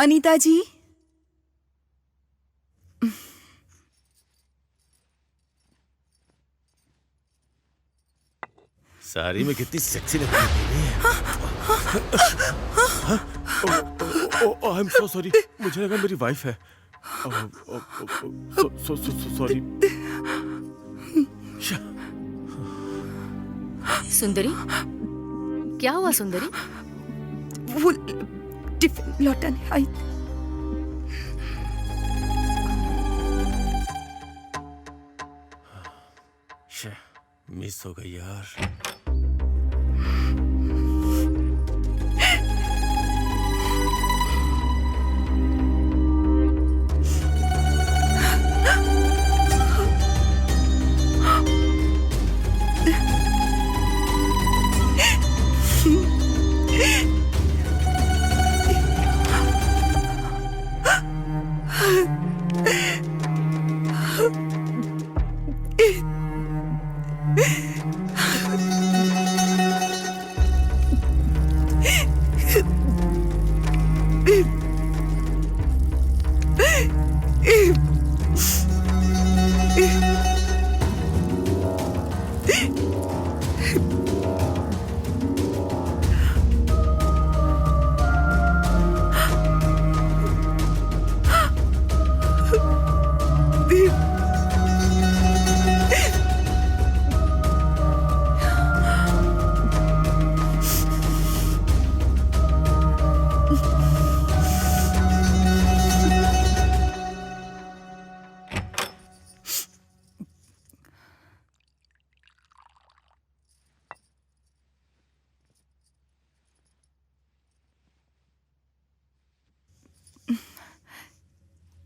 अनीता जी, साड़ी में कितनी सेक्सी लग रही है। आई एम सो सॉरी, मुझे लगा मेरी वाइफ है। सॉरी। सुंदरी, क्या हुआ सुंदरी? वो टिफिन लौटाने आई। मिस हो गई यार।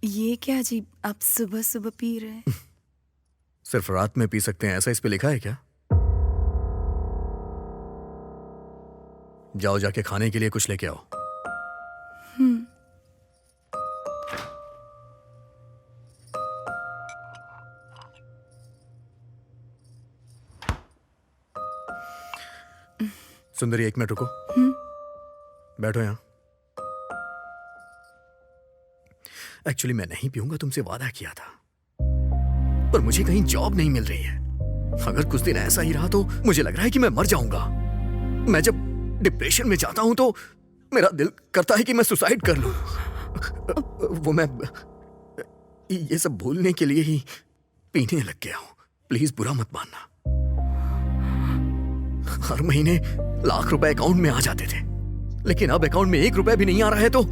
ये क्या जी, आप सुबह सुबह पी रहे हैं? सिर्फ रात में पी सकते हैं ऐसा इस पे लिखा है क्या? जाओ जाके खाने के लिए कुछ लेके आओ। सुंदरी, एक मिनट रुको। बैठो यहां। एक्चुअली मैं नहीं पीऊंगा, तुमसे वादा किया था, पर मुझे कहीं जॉब नहीं मिल रही है। अगर कुछ दिन ऐसा ही रहा तो मुझे लग रहा है कि मैं मर जाऊंगा। मैं जब डिप्रेशन में जाता हूं तो मेरा दिल करता है कि मैं सुसाइड कर लूं। वो मैं ये सब भूलने के लिए ही पीने लग गया हूं। प्लीज बुरा मत मानना। हर महीने लाख रुपए अकाउंट में आ जाते थे, लेकिन अब अकाउंट में 1 रुपया भी नहीं आ रहा है तो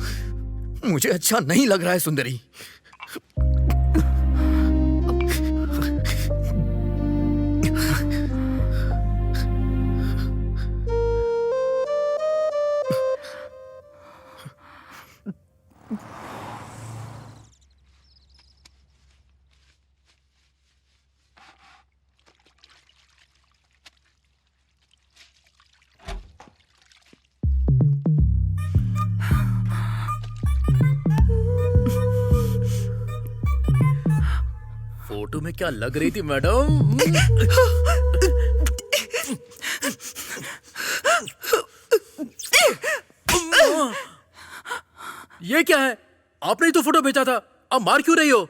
मुझे अच्छा नहीं लग रहा है सुंदरी। फोटो में क्या लग रही थी मैडम? ये क्या है? आपने ही तो फोटो भेजा था, अब मार क्यों रही हो?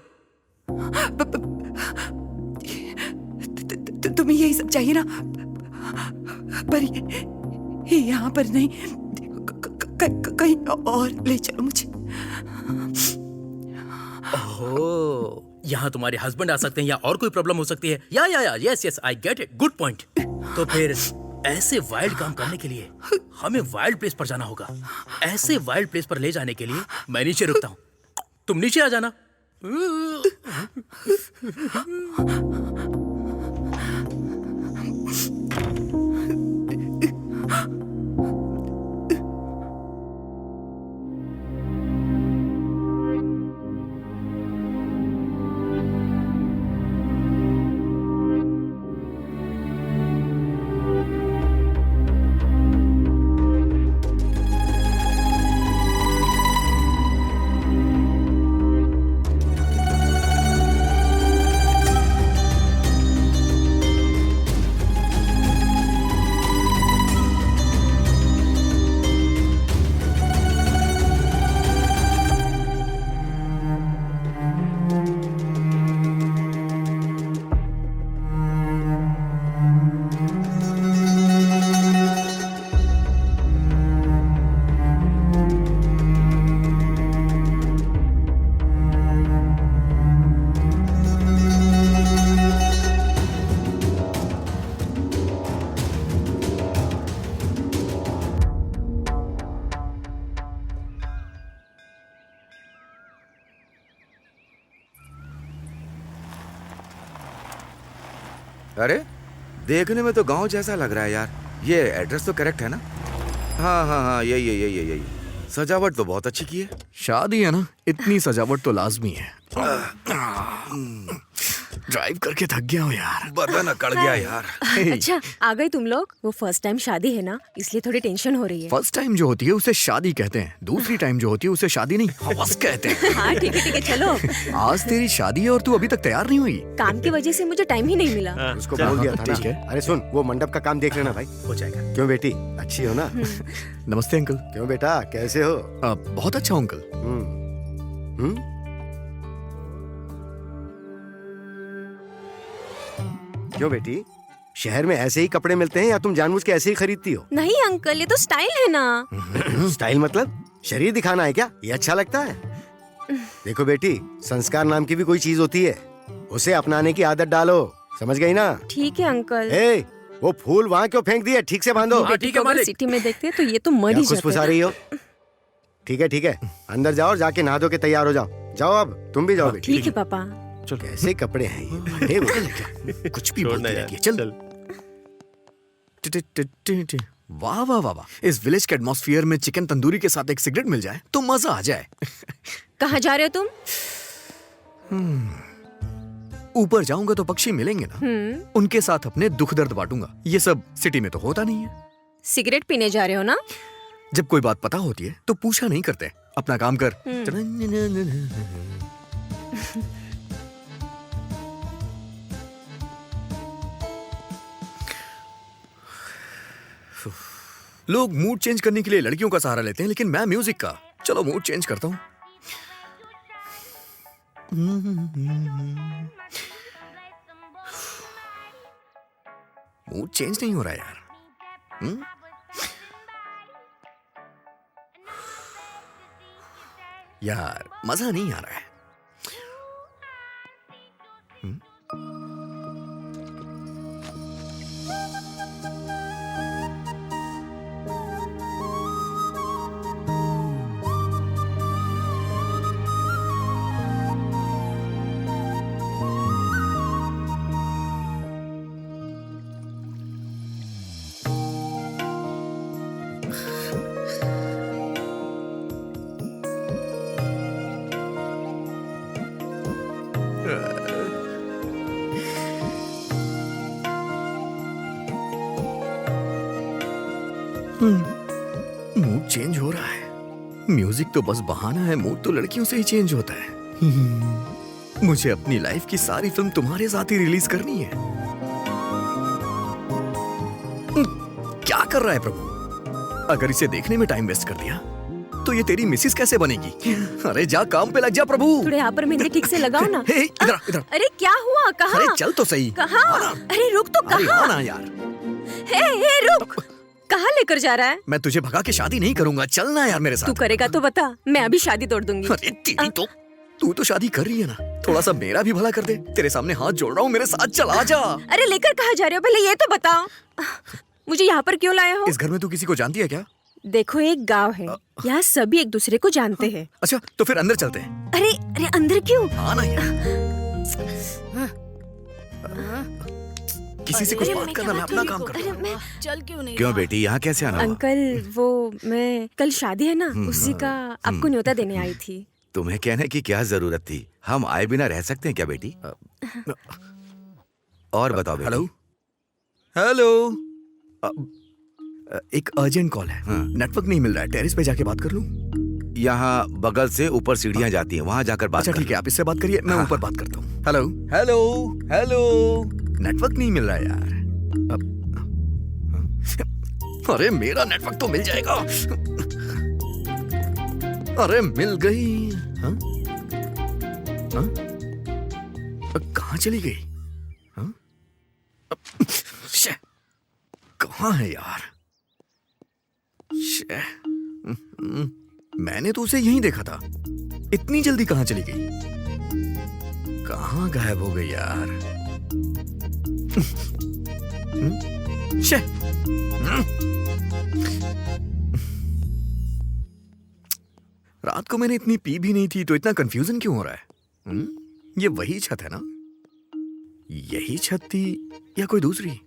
तुम्हें यही सब चाहिए ना? पर ये यहाँ पर नहीं, कहीं और ले चलो मुझे। ओह, यहाँ तुम्हारे हस्बैंड आ सकते हैं या और कोई प्रॉब्लम हो सकती है। या yes I get it, good point. तो फिर ऐसे वाइल्ड काम करने के लिए हमें वाइल्ड प्लेस पर जाना होगा। ऐसे वाइल्ड प्लेस पर ले जाने के लिए मैं नीचे रुकता हूँ, तुम नीचे आ जाना। अरे देखने में तो गांव जैसा लग रहा है यार। ये एड्रेस तो करेक्ट है ना? हाँ हाँ हाँ, यही। सजावट तो बहुत अच्छी की है। शादी है ना, इतनी सजावट तो लाजमी है। ड्राइव करके थक गया हूँ यार, बदन अकड़ गया यार। अच्छा आ गए तुम लोग। वो फर्स्ट टाइम शादी है ना, इसलिए थोड़ी टेंशन हो रही है। फर्स्ट टाइम जो होती है उसे शादी कहते हैं, दूसरी टाइम जो होती है उसे शादी नहीं हवस कहते हैं। हाँ ठीक है चलो। आज तेरी शादी है और तू अभी तक तैयार नहीं हुई। काम की वजह से मुझे टाइम ही नहीं मिला। उसको बोल दिया था ठीक ना। है। अरे सुन, वो मंडप का काम देख लेना भाई। हो जाएगा। क्यों बेटी, अच्छी हो ना? नमस्ते अंकल। क्यों बेटा, कैसे हो? बहुत अच्छा हूँ अंकल। हम्म? क्यों बेटी, शहर में ऐसे ही कपड़े मिलते हैं या तुम जानबूझ के ऐसे ही खरीदती हो? नहीं अंकल, ये तो स्टाइल है ना। स्टाइल मतलब शरीर दिखाना है क्या? ये अच्छा लगता है? देखो बेटी, संस्कार नाम की भी कोई चीज होती है, उसे अपनाने की आदत डालो, समझ गई ना? ठीक है अंकल। ए, वो फूल वहाँ क्यों फेंक दिए? ठीक से बांधो। हाँ, ठीक है मालिक। सिटी में देखते हैं तो ये तो मर क्या ही खुशफुसा जाते रही हो? ठीक है, अंदर जाओ और जाके नहा धो के तैयार हो जाओ। जाओ अब तुम भी जाओ बेटी। ठीक है पापा। चल कैसे कपड़े हैं ये? बड़े बड़े। कुछ भी बोलती रहती है। चल। वाह वाह वाह वाह, इस विलेज के एटमॉस्फेयर में चिकन तंदूरी के साथ एक सिगरेट मिल जाए तो मजा आ जाए। कहाँ जा रहे हो तुम? ऊपर जाऊंगा तो पक्षी मिलेंगे ना, उनके साथ अपने दुख दर्द बांटूंगा। ये सब सिटी में तो होता नहीं है। सिगरेट पीने जा रहे हो ना? जब कोई बात पता होती है तो पूछा नहीं करते, अपना काम कर। लोग मूड चेंज करने के लिए लड़कियों का सहारा लेते हैं, लेकिन मैं म्यूजिक का। चलो मूड चेंज करता हूं। मूड चेंज नहीं हो रहा यार। यार मजा नहीं आ रहा है। मूड चेंज हो रहा है। म्यूजिक तो बस बहाना है, मूड तो लड़कियों से ही चेंज होता है। मुझे अपनी लाइफ की सारी फिल्म तुम्हारे साथ ही रिलीज करनी है। क्या कर रहा है प्रभु? अगर इसे देखने में टाइम वेस्ट कर दिया तो ये तेरी मिसिस कैसे बनेगी? अरे जा काम पे लग जा प्रभु। थोड़े यहाँ पर मेहंदी ठीक से लगाओ ना। हे, इधर इधर। अरे क्या हुआ? कहाँ? अरे चल तो सही। कहाँ? आना। अरे रुक तो। अरे कहाँ? आना यार। हे रुक। कहाँ लेकर जा रहा है? मैं तुझे भगा के शादी नहीं करूंगा, चलना यार मेरे साथ। तू करेगा तो बता, मैं अभी शादी तोड़ दूंगी। अरे तेरी तो, तू तो शादी कर रही है ना, थोड़ा सा मेरा भी भला कर दे। तेरे सामने हाथ जोड़ रहा हूँ, मेरे साथ चल आ जा। अरे लेकर कहाँ जा रहे हो, पहले ये तो बताओ। मुझे यहाँ पर क्यों लाए हो? इस घर में तू किसी को जानती है क्या? देखो एक गांव है, यहाँ सभी एक दूसरे को जानते हैं। अच्छा तो फिर अंदर चलते हैं। अरे अंदर क्यों? आना यार। किसी से कुछ बात करना, मैं अपना काम करता हूँ। चल क्यों नहीं? क्यों बेटी, यहाँ कैसे आना हुआ? अंकल वो मैं कल शादी है ना, उसी का आपको न्योता देने आई थी। तुम्हें कहने की क्या जरूरत थी? हम आए बिना रह सकते हैं क्या बेटी? और बताओ बेटी। Hello hello. एक अर्जेंट कॉल है। नेटवर्क नहीं मिल रहा है, टेरेस पे जाके बात कर लूं? यहाँ बगल से ऊपर सीढ़ियाँ जाती हैं, वहाँ जाकर बात अच्छा कर ठीक है, आप इससे बात करिए, मैं ऊपर बात करता हूँ। Hello hello hello. नेटवर्क नहीं मिल रहा है यार। अरे मेरा नेटवर्क तो मिल जाएगा। अरे मिल गई। हाँ? हाँ? कहाँ चली गई? हाँ? कहाँ है यार? मैंने तो उसे यहीं देखा था, इतनी जल्दी कहाँ चली गई? कहाँ गायब हो गई यार? रात को मैंने इतनी पी भी नहीं थी, तो इतना कंफ्यूजन क्यों हो रहा है? ये वही छत है ना? यही छत थी या कोई दूसरी?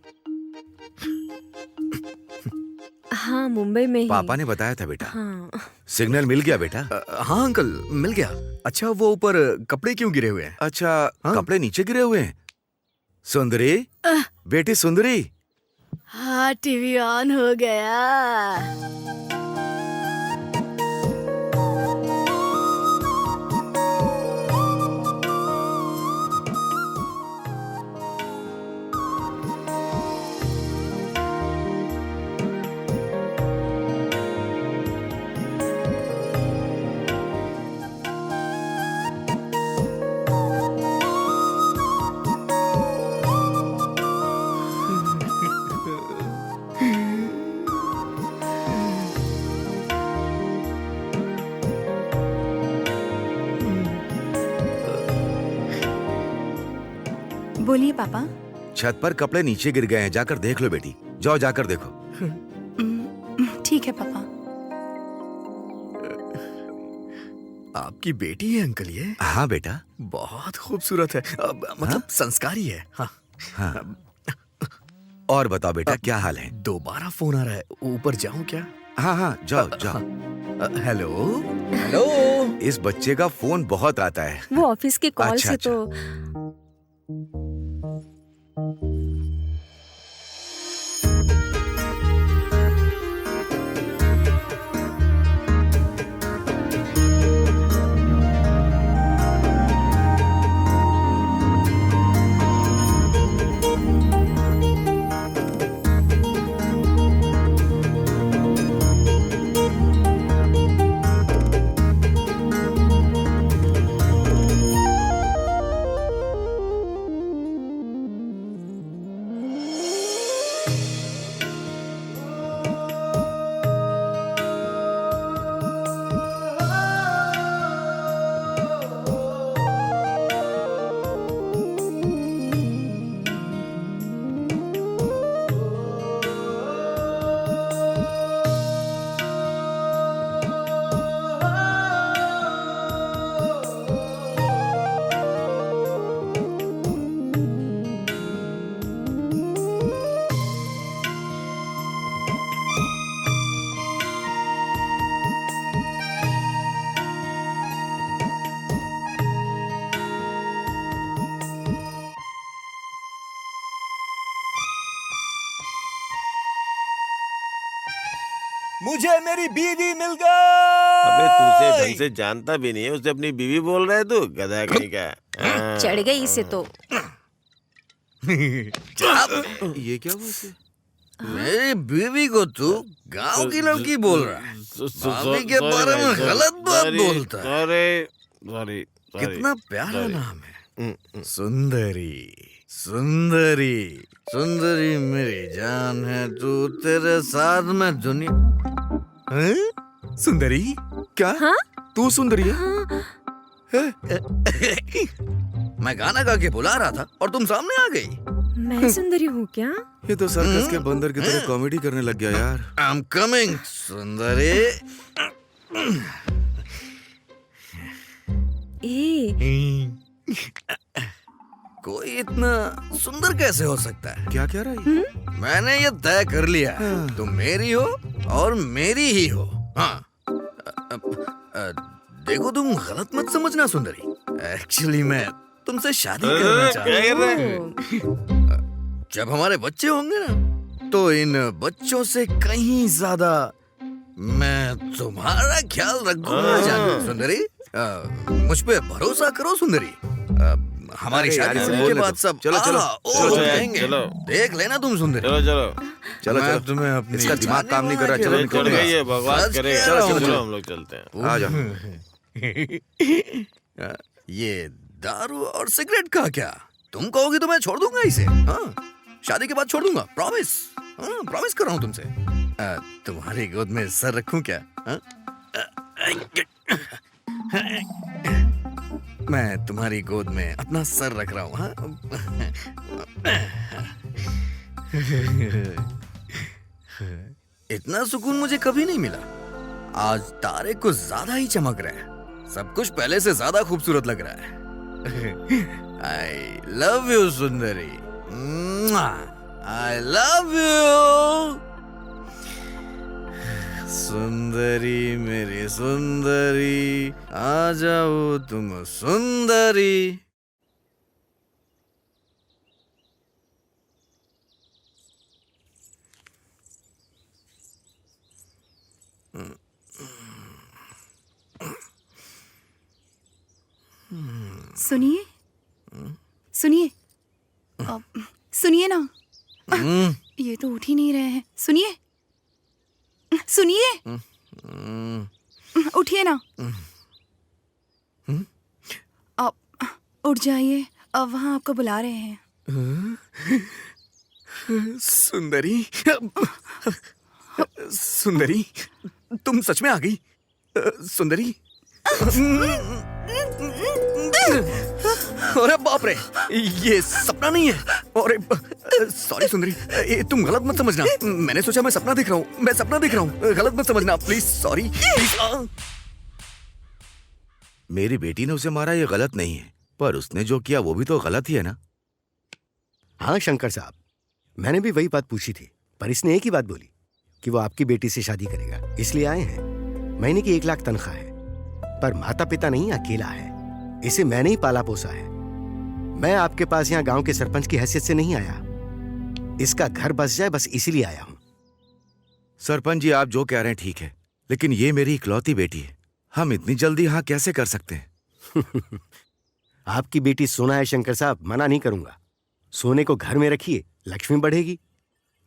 हाँ, मुंबई में ही। पापा ने बताया था बेटा। हाँ। सिग्नल मिल गया बेटा? हाँ अंकल, मिल गया। अच्छा, वो ऊपर कपड़े क्यों गिरे हुए हैं? अच्छा, हाँ? कपड़े नीचे गिरे हुए हैं। सुंदरी, बेटी सुंदरी। हाँ, टीवी ऑन हो गया। बोलिए पापा। छत पर कपड़े नीचे गिर गए हैं, जाकर देख लो बेटी। जाओ जाकर देखो। ठीक है पापा। आपकी बेटी है अंकल ये? हाँ बेटा। बहुत खूबसूरत है, मतलब संस्कारी है। हाँ। हाँ। और बताओ बेटा, क्या हाल है? दोबारा फोन आ रहा है, ऊपर जाऊं क्या? हाँ हाँ, जाओ जाओ। Hello hello. इस बच्चे का फोन बहुत आता है। वो ऑफिस के कॉल अच्छा, से अच्छा। तो मुझे मेरी बीवी मिल गई। अबे तू उसे ढंग से जानता भी नहीं है, उसे अपनी बीवी बोल रहा है तू, गधा कहीं का। हाँ। चढ़ गई इसे तो। ये क्या हुआ इसे? मेरी बीवी को तू गांव की लड़की बोल रहा है? भाभी के बारे में गलत बात बोलता है। सॉरी। कितना प्यारा नाम है, सुंदरी। सुंदरी, सुंदरी मेरी जान है, तू तेरे साथ में दुनिया। हैं? सुंदरी क्या? हाँ? तू सुंदरी है? मैं गाना गा के बुला रहा था और तुम सामने आ गई। मैं सुंदरी हूँ क्या? ये तो सर्कस के बंदर की तरह कॉमेडी करने लग गया यार। आई एम कमिंग सुंदरी। कोई इतना सुंदर कैसे हो सकता है? क्या कह रहा है? मैंने ये तय कर लिया है, तुम मेरी हो और मेरी ही हो। हाँ। देखो, तुम गलत मत समझना सुंदरी, एक्चुअली मैं तुमसे शादी करना चाहता हूँ। जब हमारे बच्चे होंगे ना, तो इन बच्चों से कहीं ज्यादा मैं तुम्हारा ख्याल रखूंगा जान सुंदरी। मुझ पे भरोसा करो सुंदरी। हमारी शादी के बाद सब चलो देख लेना तुम सुंदरी। चलो मैं तुम्हें अपनी इसका दिमाग काम नहीं कर रहा। चलो चल गई है, बकवास सच करेगा। कह रहा हूँ। चलो हम लोग चलते हैं। आ जाओ। ये दारू और सिगरेट का क्या? तुम कहोगी तो मैं छोड़ दूंगा इसे। हाँ, शादी के बाद छोड़ दूंगा, प्रॉमिस। हाँ, प्रॉमिस कर रहा हूँ तुमसे। तुम्हारी गोद में सर रखूं क्या? हाँ? मैं तुम्हारी गोद में अपना सर रख रहा हूँ। हाँ? इतना सुकून मुझे कभी नहीं मिला। आज तारे कुछ ज्यादा ही चमक रहे हैं, सब कुछ पहले से ज्यादा खूबसूरत लग रहा है। I love you Sundari, I love you सुंदरी, मेरी सुंदरी, आ जाओ तुम सुंदरी। सुनिए सुनिए सुनिए ना, ये तो उठ ही नहीं रहे हैं। सुनिए सुनिए, उठिए ना। अब उठ जाइए, अब वहाँ आपको बुला रहे हैं। सुंदरी, सुंदरी, तुम सच में आ गई? सुंदरी, अरे बाप रे, ये सपना नहीं है। अरे सॉरी सुंदरी, तुम गलत मत समझना। मैंने सोचा मैं सपना देख रहा हूँ, मैं सपना देख रहा हूँ, गलत मत समझना प्लीज। Sorry please. मेरी बेटी ने उसे मारा, ये गलत नहीं है, पर उसने जो किया वो भी तो गलत ही है ना। हाँ शंकर साहब, मैंने भी वही बात पूछी थी, पर इसने एक ही बात बोली कि वो आपकी बेटी से शादी करेगा, इसलिए आए हैं। महीने की 1 लाख तनख्वाह है, पर माता पिता नहीं, अकेला है। इसे मैंने ही पाला पोसा है। मैं आपके पास यहाँ गांव के सरपंच की हैसियत से नहीं आया, इसका घर बस जाए बस इसीलिए आया हूं। सरपंच जी, आप जो कह रहे हैं ठीक है, लेकिन ये मेरी इकलौती बेटी है, हम इतनी जल्दी यहाँ कैसे कर सकते हैं? आपकी बेटी सोना है शंकर साहब, मना नहीं करूंगा। सोने को घर में रखिए, लक्ष्मी बढ़ेगी।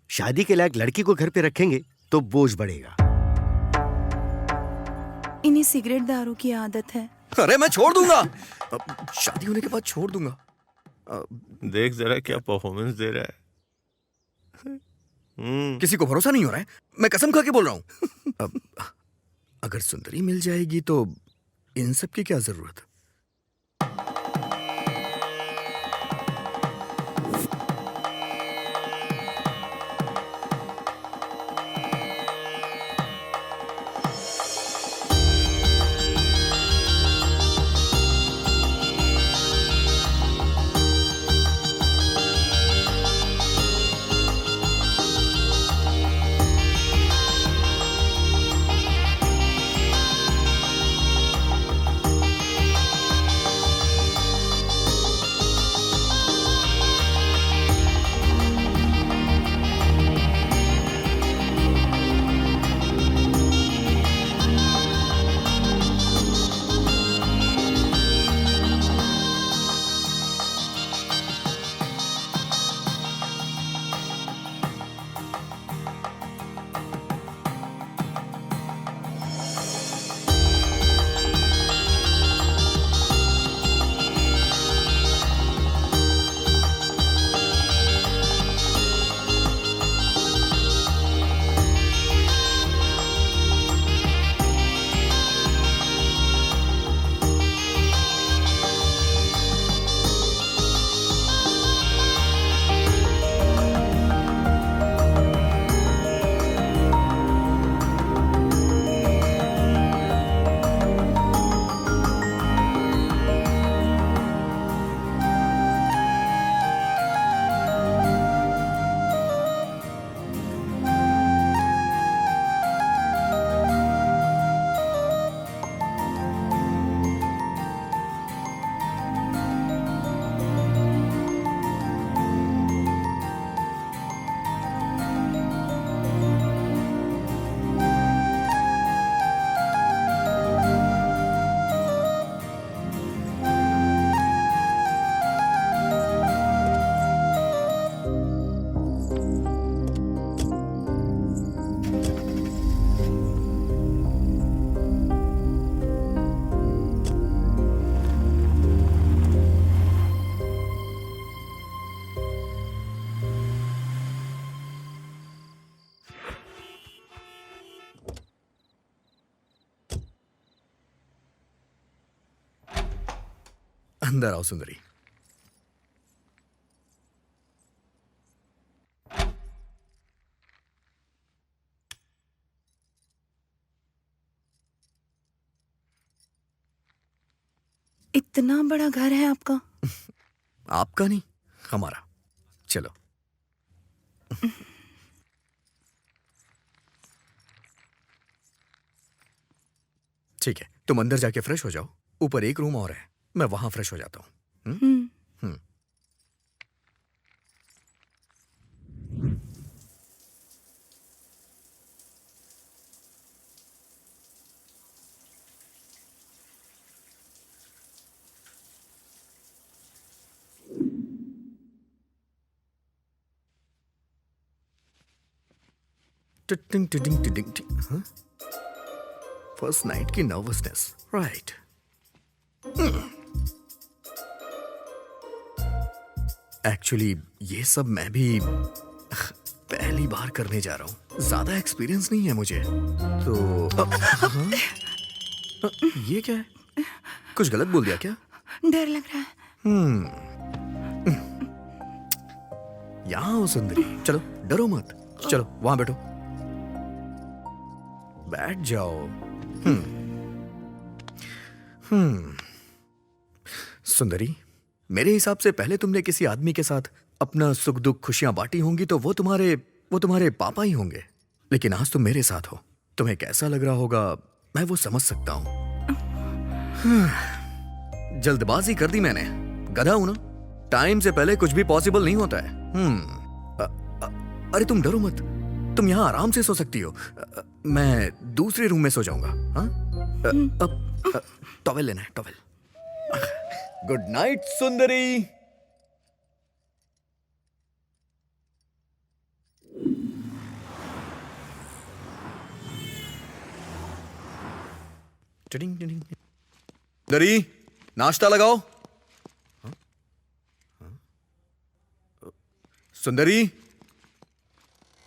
शादी के लायक लड़की को घर पे रखेंगे तो बोझ बढ़ेगा। इन्हें सिगरेट दारू की आदत है। अरे मैं छोड़ दूंगा, शादी होने के बाद छोड़ दूंगा। देख जरा क्या परफॉर्मेंस दे रहा है। किसी को भरोसा नहीं हो रहा है, मैं कसम खा के बोल रहा हूं। अगर सुंदरी मिल जाएगी तो इन सब की क्या जरूरत? अंदर आओ सुंदरी। इतना बड़ा घर है आपका? आपका नहीं, हमारा। चलो। ठीक है, तुम अंदर जाके फ्रेश हो जाओ। ऊपर एक रूम और है, मैं वहां फ्रेश हो जाता हूँ। टिटिंग टिटिंग टिटिंग टिंग। हाँ? फर्स्ट नाइट की नर्वसनेस, राइट। एक्चुअली ये सब मैं भी पहली बार करने जा रहा हूँ, ज्यादा एक्सपीरियंस नहीं है मुझे तो। हाँ? ये क्या है? कुछ गलत बोल दिया क्या? डर लग रहा है। यहाँ हो सुंदरी, चलो डरो मत, चलो वहां बैठो, बैठ जाओ। सुंदरी, मेरे हिसाब से पहले तुमने किसी आदमी के साथ अपना सुख दुख खुशियां बांटी होंगी तो वो तुम्हारे पापा ही होंगे। लेकिन आज तुम मेरे साथ हो, तुम्हें कैसा लग रहा होगा मैं वो समझ सकता हूं। जल्दबाजी कर दी मैंने, गधा हूं ना, टाइम से पहले कुछ भी पॉसिबल नहीं होता है। अरे तुम डरो मत, तुम यहाँ आराम से सो सकती हो, मैं दूसरे रूम में सो जाऊंगा। हाँ? अब टॉवेल लेना है, टॉवेल। गुड नाइट सुंदरी। सुंदरी, नाश्ता लगाओ। हाँ? हाँ? सुंदरी,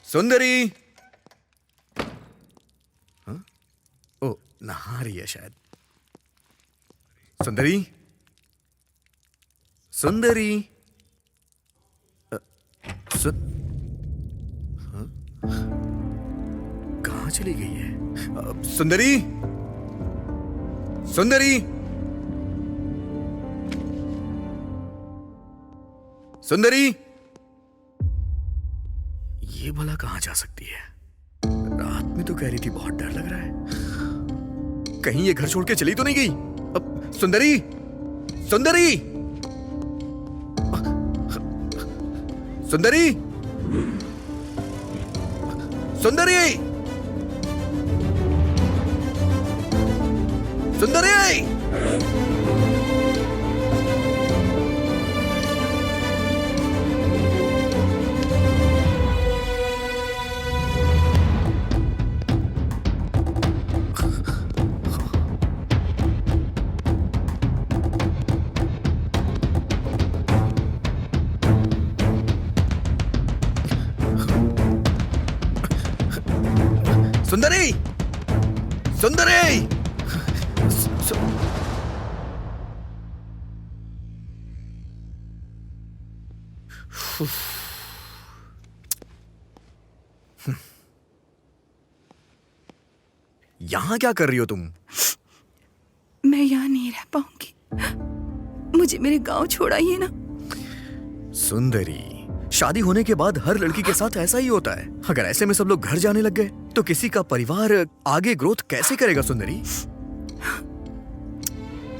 सुंदरी। हाँ? ओ, नहा रही है शायद। सुंदरी, सुंदरी। हाँ? कहाँ चली गई है? सुंदरी, सुंदरी, सुंदरी। ये भला कहाँ जा सकती है? रात में तो कह रही थी बहुत डर लग रहा है, कहीं ये घर छोड़ के चली तो नहीं गई? अब सुंदरी, सुंदरी, सुंदरी, सुंदरी, सुंदरी। सुंदरी, सुंदरी। यहां क्या कर रही हो तुम? मैं यहाँ नहीं रह पाऊंगी, मुझे मेरे गांव छोड़ाइए ना। सुंदरी, शादी होने के बाद हर लड़की के साथ ऐसा ही होता है। अगर ऐसे में सब लोग घर जाने लग गए तो किसी का परिवार आगे ग्रोथ कैसे करेगा? सुंदरी,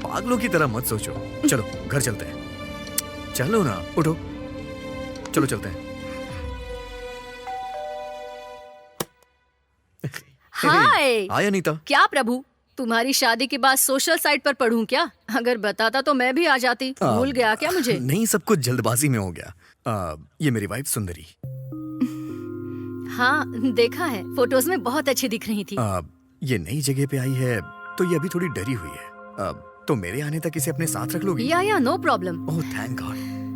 पागलों की तरह मत सोचो। चलो घर चलते हैं। चलो ना, उठो, चलो चलते हैं। हाय। हाय अनीता। क्या प्रभु, तुम्हारी शादी के बाद सोशल साइट पर पढ़ूं क्या? अगर बताता तो मैं भी आ जाती। भूल गया क्या मुझे? नहीं, सब कुछ जल्दबाजी में हो गया। ये मेरी वाइफ सुंदरी। हाँ, देखा है, फोटोज में बहुत अच्छी दिख रही थी। ये नई जगह पे आई है तो ये अभी थोड़ी डरी हुई है। तो मेरे आने तक इसे अपने साथ रख लोगी? या no problem. Oh thank God,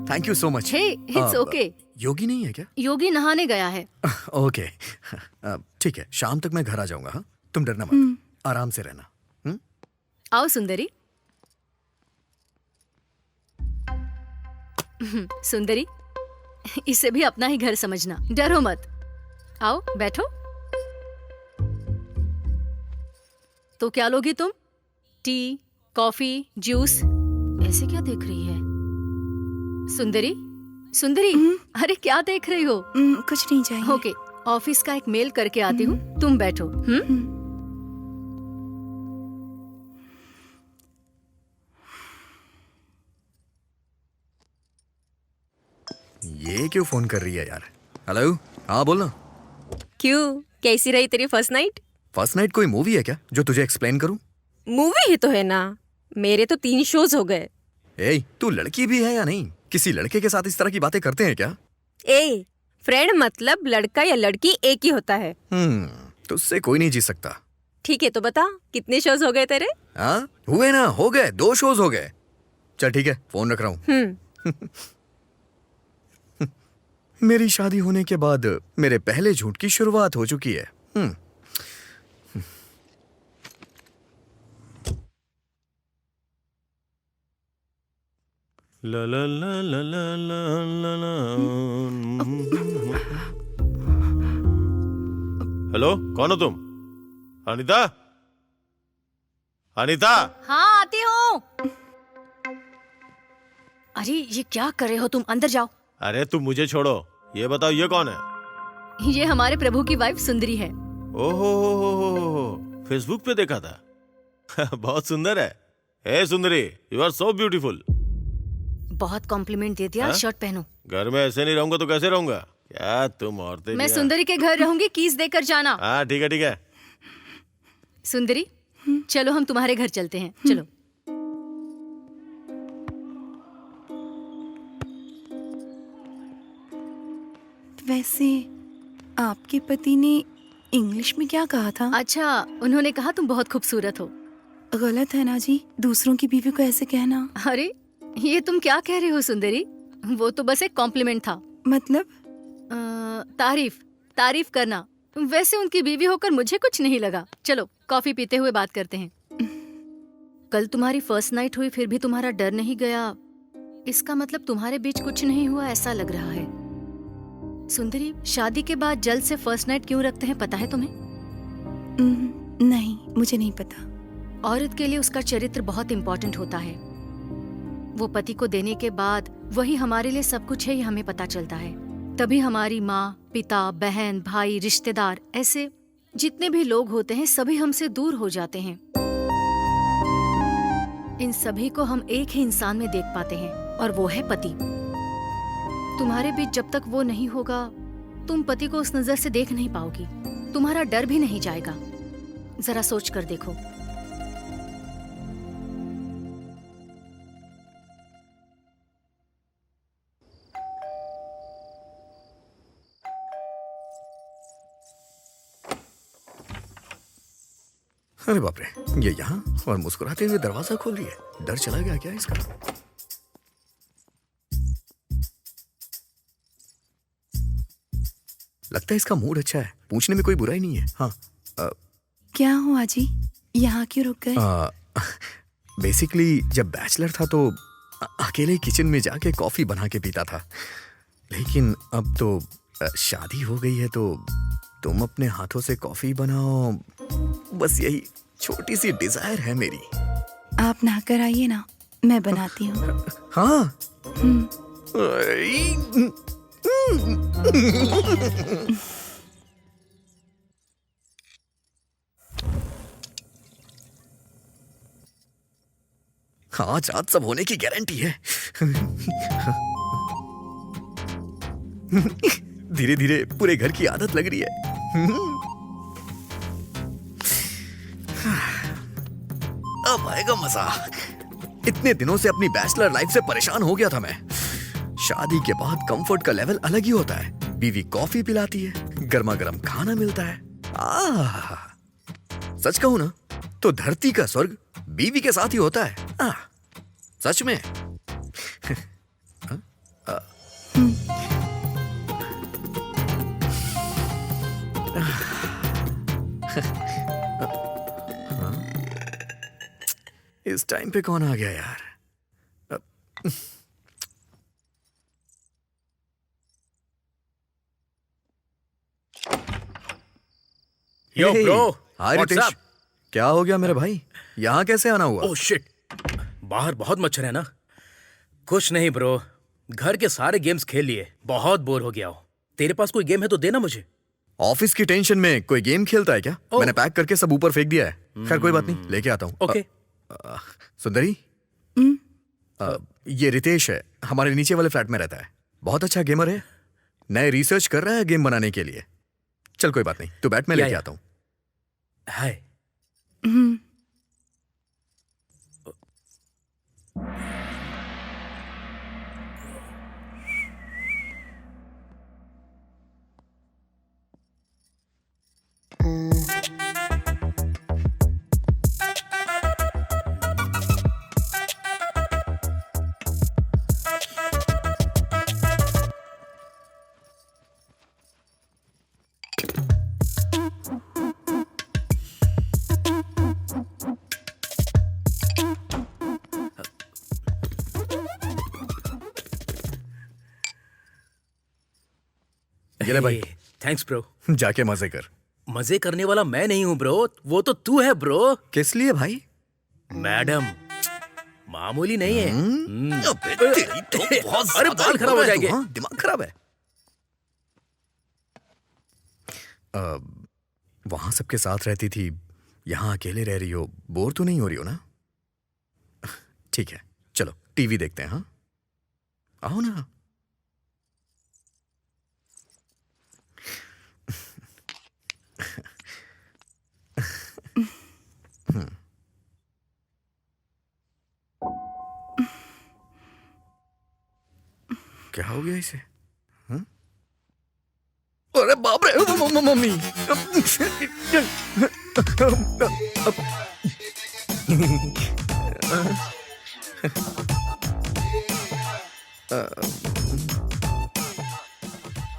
thank you so much. Hey, it's okay. Yogi नहीं है क्या? योगी नहाने गया है। ओके, ठीक है, शाम तक मैं घर आ जाऊंगा। हाँ, तुम डरना मत, आराम से रहना। आओ सुंदरी। सुंदरी, इसे भी अपना ही घर समझना, डरो मत। आओ बैठो। तो क्या लोगी तुम? T, coffee, juice? ऐसे क्या देख रही है? सुंदरी, सुंदरी, अरे क्या देख रही हो? कुछ नहीं चाहिए। ओके, ऑफिस का एक मेल करके आती हूँ, तुम बैठो। ये क्यों फोन कर रही है यार? हेलो, हाँ बोलना। क्यों, कैसी रही तेरी फर्स्ट नाइट? फर्स्ट नाइट कोई मूवी है क्या जो तुझे एक्सप्लेन करूं? मूवी ही तो है ना, मेरे तो 3 शोज हो गए। ए, तू लड़की भी है या नहीं? किसी लड़के के साथ इस तरह की बातें करते हैं क्या? ए, फ्रेंड मतलब लड़का या लड़की एक ही होता है। तुझसे कोई नहीं जी सकता। ठीक है तो बता, कितने शोज हो गए तेरे? हाँ हुए ना, हो गए, 2 शोज हो गए। चल ठीक है, फोन रख रहा हूँ। मेरी शादी होने के बाद मेरे पहले झूठ की शुरुआत हो चुकी है। ला ला ला ला ला ला ला ला। हेलो, कौन हो तुम? अनीता? अनीता? हाँ आती हूँ। अरे ये क्या कर रहे हो तुम? अंदर जाओ। अरे तुम मुझे छोड़ो, ये बताओ ये कौन है? ये हमारे प्रभु की वाइफ सुंदरी है। ओहो, फेसबुक पे देखा था। बहुत सुंदर है। हे सुंदरी, यू आर सो ब्यूटीफुल। बहुत कॉम्प्लीमेंट दे दिया। हाँ? शर्ट पहनो। घर में ऐसे नहीं रहूंगा तो कैसे रहूंगा? क्या तुम औरतें मैं भी सुंदरी के घर रहूंगी, कीज देकर जाना। हाँ ठीक है ठीक है। सुंदरी, चलो हम तुम्हारे घर चलते हैं, चलो। वैसे आपके पति ने इंग्लिश में क्या कहा था? अच्छा, उन्होंने कहा तुम बहुत खूबसूरत हो। गलत है ना जी, दूसरों की बीवी को ऐसे कहना। अरे ये तुम क्या कह रही हो सुंदरी? वो तो बस एक कॉम्प्लीमेंट था। मतलब? तारीफ करना। वैसे उनकी बीवी होकर मुझे कुछ नहीं लगा। चलो कॉफी पीते हुए बात करते हैं। कल तुम्हारी फर्स्ट नाइट हुई, फिर भी तुम्हारा डर नहीं गया। इसका मतलब तुम्हारे बीच कुछ नहीं हुआ ऐसा लग रहा है। सुंदरी, शादी के बाद जल्द से फर्स्ट नाइट क्यों रखते हैं, पता है तुम्हें? नहीं, मुझे नहीं पता। औरत के लिए उसका चरित्र बहुत इम्पोर्टेंट होता है। वो पति को देने के बाद वही हमारे लिए सब कुछ है, ये हमें पता चलता है। तभी हमारी माँ, पिता, बहन, भाई, रिश्तेदार, ऐसे जितने भी लोग होते हैं सभी हमसे दूर हो जाते हैं। इन सभी को हम एक ही इंसान में देख पाते हैं और वो है पति। तुम्हारे बीच जब तक वो नहीं होगा, तुम पति को उस नजर से देख नहीं पाओगी। तुम्हारा डर भी नहीं जाएगा। जरा सोच कर देखो। अरे बाप रे, ये यहाँ और मुस्कुराते हुए दरवाजा खोल रही है। डर चला गया क्या इसका? लगता है इसका मूड अच्छा है, पूछने में कोई बुराई नहीं है। हाँ क्या हुआ जी, यहाँ क्यों रुक गए? बेसिकली जब बैचलर था तो अकेले किचन में जाके कॉफी बना के पीता था, लेकिन अब तो शादी हो गई है तो तुम अपने हाथों से कॉफी बनाओ, बस यही छोटी सी डिजायर है मेरी। आप नहाकर आइए ना, मैं बनाती हूँ। हाँ। आज आज सब होने की गारंटी है। धीरे धीरे पूरे घर की आदत लग रही है। अब आएगा मजा। इतने दिनों से अपनी बैचलर लाइफ से परेशान हो गया था मैं। शादी के बाद कंफर्ट का लेवल अलग ही होता है। बीवी कॉफी पिलाती है, गर्मा गर्म खाना मिलता है। सच कहूं ना तो धरती का स्वर्ग बीवी के साथ ही होता है। सच में। इस टाइम पे कौन आ गया यार? Yo bro, hi what's Ritesh, up? क्या हो गया मेरे भाई? यहाँ कैसे आना हुआ? ओह शिट, बाहर बहुत मच्छर है ना। कुछ नहीं ब्रो, घर के सारे गेम्स खेल लिए, बहुत बोर हो गया हूँ। तेरे पास कोई गेम है तो देना मुझे। ऑफिस की टेंशन में कोई गेम खेलता है क्या? ओ। मैंने पैक करके सब ऊपर फेंक दिया है। खैर कोई बात नहीं, लेके आता हूँ। ओके। सुंदरी, ये रितेश है, हमारे नीचे वाले फ्लैट में रहता है। बहुत अच्छा गेमर है, नए रिसर्च कर रहा है गेम बनाने के लिए। चल कोई बात नहीं, तू बैठ, मैं लेके आता हूँ। हाय। ये ले भाई, थैंक्स ब्रो। जाके मजे कर। मजे करने वाला मैं नहीं हूँ ब्रो, वो तो तू है ब्रो। किस लिए भाई? मैडम, मामूली नहीं है। अबे तेरी तो बहुत अरे ज्यादा बाल खराब हो है तू, जाएंगे। हाँ? दिमाग खराब है। वहां सबके साथ रहती थी, यहाँ अकेले रह रही हो, बोर तो नहीं हो रही हो ना? ठीक है, चलो टीवी देखते हैं। हाँ, आओ ना। क्या हो गया इसे? हाँ? अरे बाप रे, मम्मी।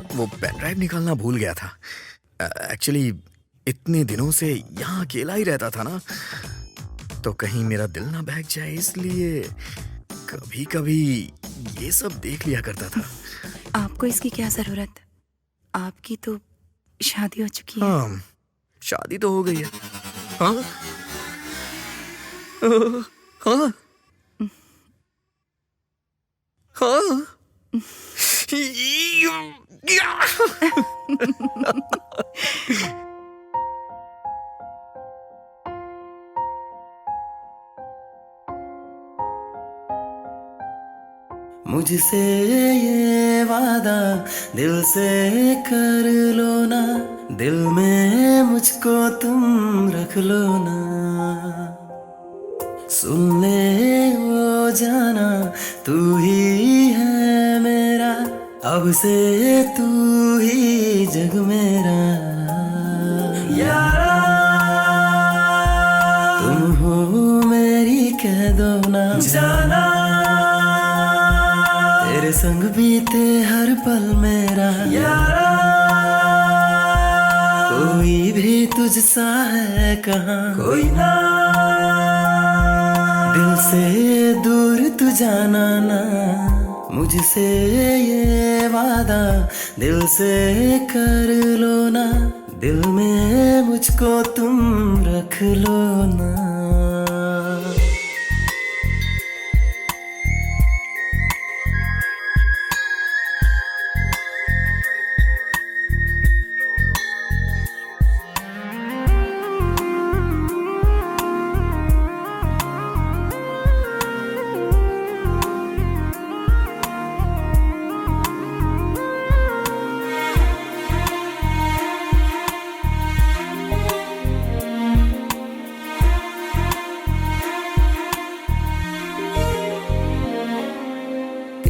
वो पेन ड्राइव निकालना भूल गया था। एक्चुअली इतने दिनों से यहाँ अकेला ही रहता था ना, तो कहीं मेरा दिल ना बहक जाए, इसलिए कभी कभी ये सब देख लिया करता था। आपको इसकी क्या जरूरत? आपकी तो शादी हो चुकी है। हाँ, शादी तो हो गई है। हाँ हाँ हाँ। मुझसे ये वादा दिल से कर लो ना, दिल में मुझको तुम रख लो ना। सुन ले वो जाना, तू ही है मेरा, अब से तू ही जग मेरा। यारा तुम हो मेरी, कह दो ना जाना, तेरे संग बीते हर पल मेरा। यारा कोई भी तुझसा है कहाँ, कोई ना, दिल से दूर तू जाना ना। मुझसे ये वादा दिल से कर लो ना, दिल में मुझको तुम रख लो ना।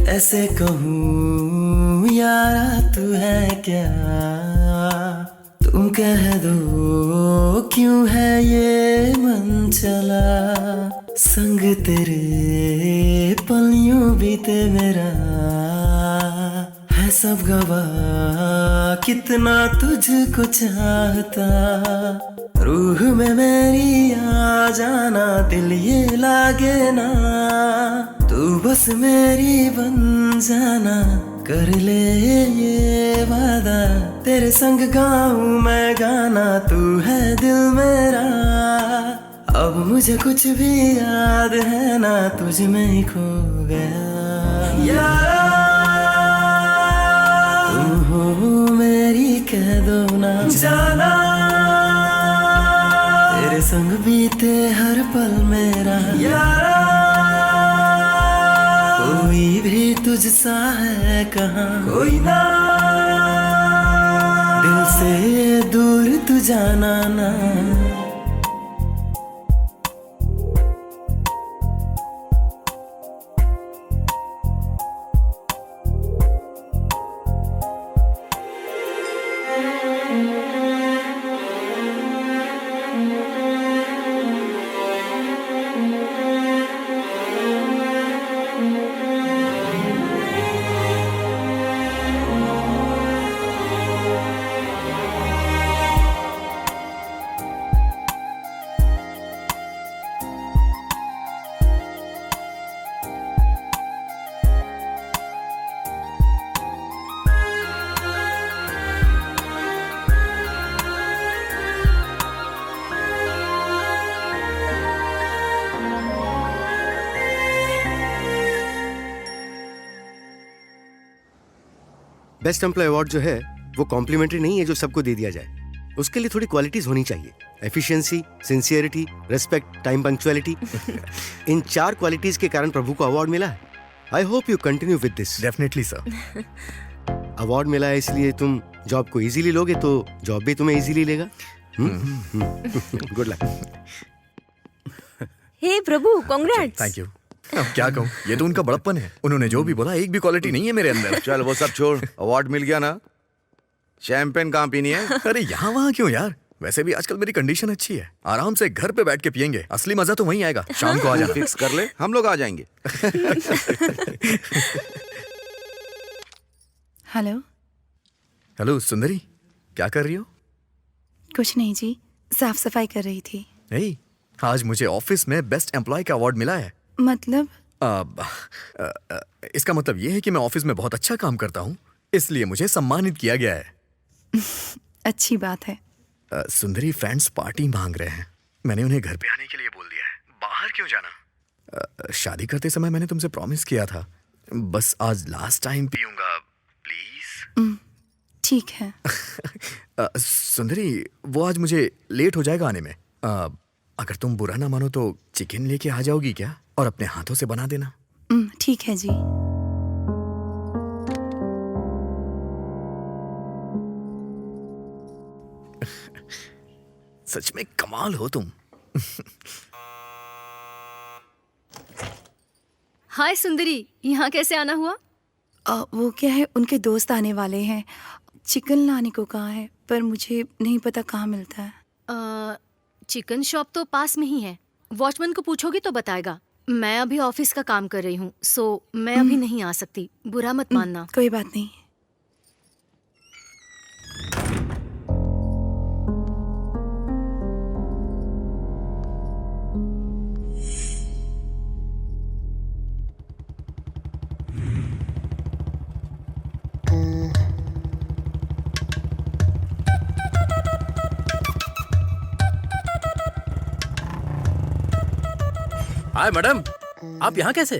कैसे कहूँ यारा तू है क्या, तुम कह दो क्यों है ये मन चला। संग तेरे पल यूं बीते मेरा, है सब गवाह कितना तुझको चाहता। रूह में मेरी आ जाना, दिल ये लागे ना, तू बस मेरी बन जाना। कर ले ये वादा, तेरे संग गाऊं मैं गाना, तू है दिल मेरा। अब मुझे कुछ भी याद है ना, तुझ में ही खो गया यारा। मेरी कह दो ना जाना, तेरे संग बीते हर पल मेरा यारा, कोई भी तुझसा है कहाँ, कोई ना, दिल से दूर तू जाना ना। बेस्ट एम्प्लॉय अवार्ड जो है वो कॉम्प्लीमेंट्री नहीं है जो सबको दे दिया जाए, उसके लिए थोड़ी क्वालिटीज होनी चाहिए। Efficiency, sincerity, respect, time punctuality, इन 4 क्वालिटीज के कारण प्रभु को अवार्ड मिला है। I hope you continue with this. Definitely sir. Award मिला है इसलिए तुम जॉब को इजीली लोगे तो जॉब भी तुम्हें इजीली लेगा। Good luck. हे प्रभु, कांग्रेट्स। Thank you. अब क्या कहूँ, ये तो उनका बड़प्पन है। उन्होंने जो भी बोला एक भी क्वालिटी नहीं है मेरे अंदर। चल वो सब छोड़, अवार्ड मिल गया ना, शैंपेन कहाँ पीनी है? अरे यहाँ वहाँ क्यों यार, वैसे भी आजकल मेरी कंडीशन अच्छी है, आराम से घर पे बैठ के पियेंगे। असली मजा तो वहीं आएगा, शाम को आ जाना। फिक्स कर ले, हम लोग आ जाएंगे। हेलो। हेलो सुंदरी, क्या कर रही हो? कुछ नहीं जी, साफ सफाई कर रही थी। नहीं, आज मुझे ऑफिस में बेस्ट एम्प्लॉय का अवार्ड मिला है। मतलब? इसका मतलब ये है कि मैं ऑफिस में बहुत अच्छा काम करता हूँ, इसलिए मुझे सम्मानित किया गया है। अच्छी बात है। सुंदरी फ्रेंड्स पार्टी मांग रहे हैं, मैंने उन्हें घर पे आने के लिए बोल दिया है। बाहर क्यों जाना? शादी करते समय मैंने तुमसे प्रॉमिस किया था, बस आज लास्ट टाइम पीऊंगा, प्लीज। ठीक है। सुंदरी, वो आज मुझे लेट हो जाएगा आने में। अगर तुम बुरा ना मानो तो चिकन लेके आ जाओगी क्या, और अपने हाथों से बना देना। ठीक है जी। सच में कमाल हो तुम। हाय सुंदरी, यहाँ कैसे आना हुआ? वो क्या है, उनके दोस्त आने वाले हैं, चिकन लाने को कहा है, पर मुझे नहीं पता कहाँ मिलता है। चिकन शॉप तो पास में ही है, वॉचमैन को पूछोगी तो बताएगा। मैं अभी ऑफिस का काम कर रही हूँ, सो मैं अभी नहीं आ सकती, बुरा मत मानना। कोई बात नहीं। हाय मैडम, आप यहाँ कैसे?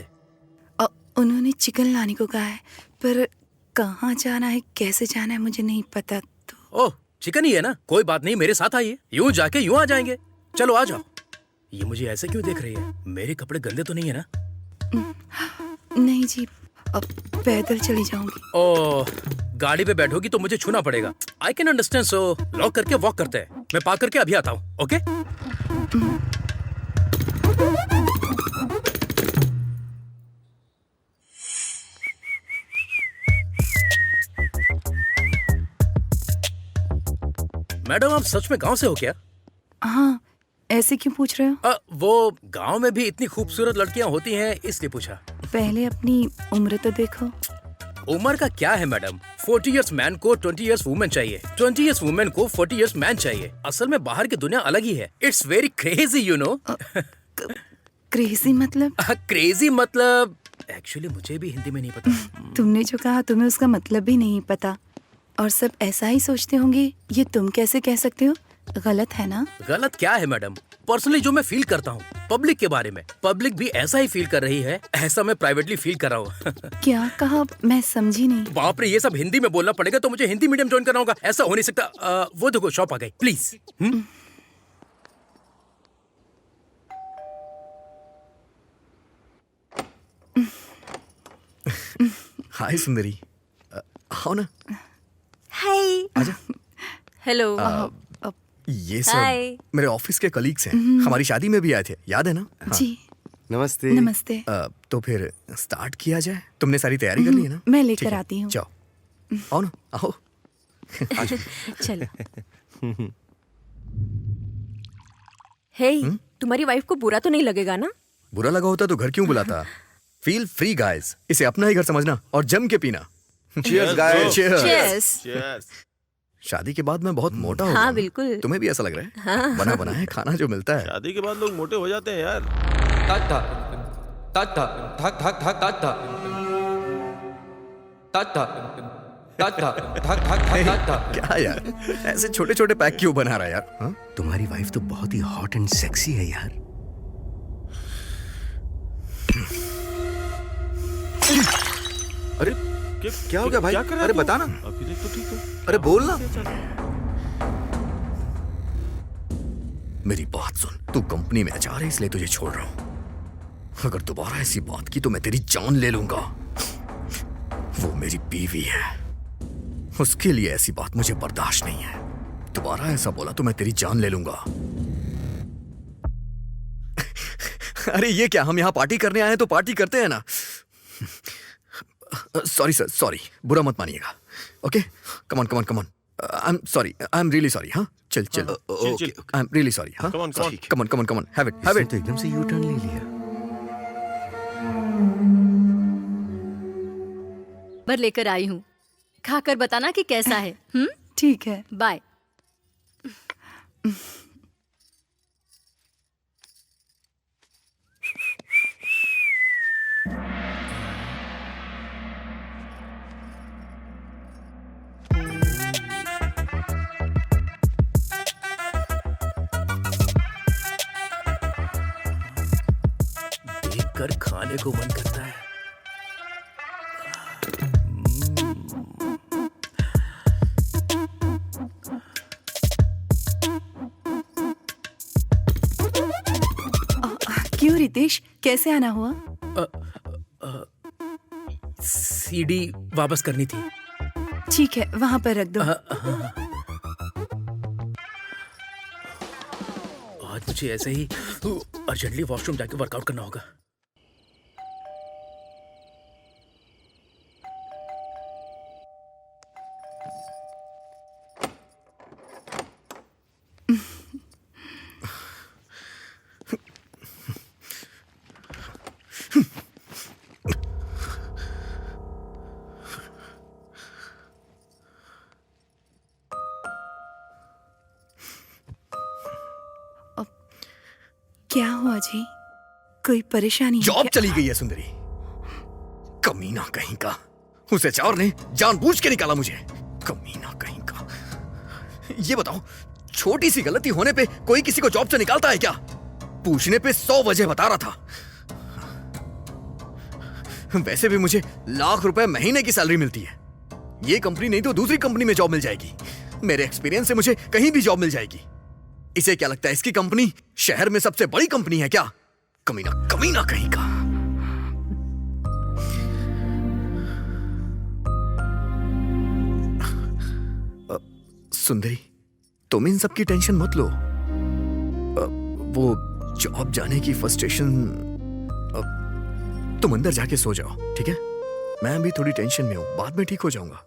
उन्होंने चिकन लाने को कहा है, पर कहाँ जाना है, कैसे जाना है मुझे नहीं पता। तो ओह, चिकन ही है ना, कोई बात नहीं, मेरे साथ आइए, यूं जाके यूं आ जाएंगे। चलो आ जाओ। ये मुझे ऐसे क्यों देख रही है? मेरे कपड़े गंदे तो नहीं है ना? नहीं जी, अब पैदल चली जाऊंगी। ओह, गाड़ी पे बैठोगी तो मुझे छूना पड़ेगा। I can understand, so lock करके वॉक करते हैं। मैं पार्क करके अभी आता हूँ। ओके? मैडम, आप सच में गांव से हो क्या? हाँ, ऐसे क्यों पूछ रहे हो? वो गांव में भी इतनी खूबसूरत लड़कियां होती हैं, इसलिए पूछा। पहले अपनी उम्र तो देखो। उम्र का क्या है मैडम? 40 इयर्स मैन को 20 इयर्स वुमेन चाहिए, 20 इयर्स वुमेन को 40 इयर्स मैन चाहिए। असल में बाहर की दुनिया अलग ही है। It's very crazy, you know. Crazy मतलब? क्रेजी मतलब एक्चुअली मुझे भी हिंदी में नहीं पता। तुमने जो कहा तुम्हें उसका मतलब भी नहीं पता, और सब ऐसा ही सोचते होंगे। ये तुम कैसे कह सकते हो? गलत है ना? गलत क्या है मैडम? पर्सनली जो मैं फील करता हूँ पब्लिक के बारे में, पब्लिक भी ऐसा ही फील कर रही है, ऐसा मैं प्राइवेटली फील कर रहा हूँ। क्या कहा, मैं समझी नहीं। बाप रे, ये सब हिंदी में बोलना पड़ेगा, तो मुझे हिंदी मीडियम ज्वाइन करना होगा। ऐसा हो नहीं सकता। वो देखो शॉप आ गई, प्लीज। हाय सुंदरी, आओ ना। हाय। आजा। हेलो। ये हाय। सब मेरे ऑफिस के कलीग्स हैं, हमारी शादी में भी आए थे, याद है ना? हाँ। जी नमस्ते। नमस्ते। तो फिर स्टार्ट किया जाए। तुमने सारी तैयारी कर ली है ना? मैं ठीक लेकर है, आती हूँ। जाओ, आओ ना, आओ। चलो। हे, तुम्हारी वाइफ को बुरा तो नहीं लगेगा ना? बुरा लगा होता तो घर क्यों बुलाता? फील फ्री गाइस, इसे अपना ही घर समझना और जम के पीना। Cheers, guys. Cheers. Cheers. शादी के बाद मैं बहुत मोटा हो गया हाँ हूँ। बिल्कुल। तुम्हें भी ऐसा लग रहा है? बना बना है खाना जो मिलता है। शादी के बाद लोग मोटे हो जाते हैं यार। क्या यार, ऐसे छोटे छोटे पैक क्यों बना रहा है यार? हाँ? तुम्हारी वाइफ तो बहुत ही हॉट एंड सेक्सी है यार। अरे क्या हो गया भाई? क्या कर रहा है अरे तू? बता ना। अभी देख तो ठीक है। अरे बोल ना। मेरी बात सुन, तू कंपनी में HR है इसलिए तुझे छोड़ रहा हूं। अगर दोबारा ऐसी बात की तो मैं तेरी जान ले लूंगा। वो मेरी बीवी है, उसके लिए ऐसी बात मुझे बर्दाश्त नहीं है। दोबारा ऐसा बोला तो मैं तेरी जान ले लूंगा। अरे ये क्या, हम यहाँ पार्टी करने आए हैं तो पार्टी करते हैं ना। सॉरी सर, सॉरी, बुरा मत मानिएगा। Okay, come on come on come on. I am sorry, I am really sorry. हाँ चल चल, chill. I am really sorry. हाँ Come on, come on. Come on come on come on, have it have इसने it. तो एकदम से U turn ले लिया। भर लेकर आई हूँ, खाकर बताना कि कैसा है। ठीक है। बाय। देखकर खाने को मन करता है। क्यों रितेश, कैसे आना हुआ? सीडी वापस करनी थी। ठीक है, वहाँ पर रख दो। आज मुझे ऐसे ही अर्जेंटली वॉशरूम जाके वर्कआउट करना होगा। क्या हुआ जी, कोई परेशानी है जॉब क्या? चली गई है सुंदरी, कमीना कहीं का। उस HR ने जानबूझ के निकाला मुझे, कमीना कहीं का। ये बताओ, छोटी सी गलती होने पे कोई किसी को जॉब से निकालता है क्या? पूछने पे 100 वजह बता रहा था। वैसे भी मुझे लाख रुपए महीने की सैलरी मिलती है। ये कंपनी नहीं तो दूसरी कंपनी में जॉब मिल जाएगी। मेरे एक्सपीरियंस से मुझे कहीं भी जॉब मिल जाएगी। इसे क्या लगता है इसकी कंपनी शहर में सबसे बड़ी कंपनी है क्या? कमीना कमीना कहीं का। सुंदरी, तुम इन सब की टेंशन मत लो। वो जॉब जाने की फ्रस्ट्रेशन, तुम अंदर जाके सो जाओ, ठीक है? मैं भी थोड़ी टेंशन में हूं, बाद में ठीक हो जाऊंगा।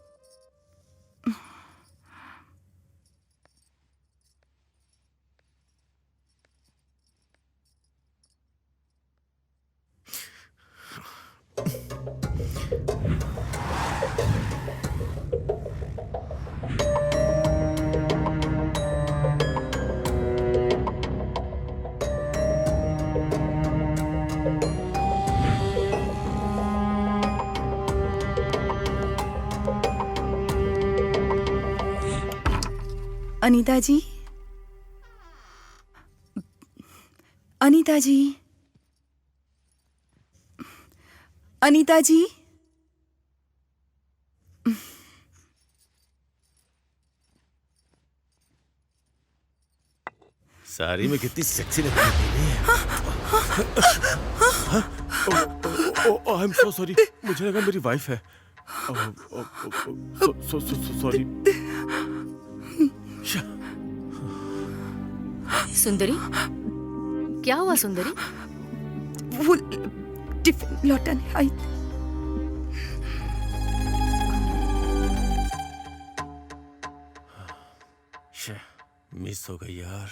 अनीता जी, अनीता जी, अनीता जी। साड़ी में कितनी सेक्सी लगती है। आई एम सो सॉरी, मुझे लगा मेरी वाइफ है। सॉरी। सुंदरी, क्या हुआ सुंदरी? वो टिफिन लौटाने आई। मिस हो गई यार।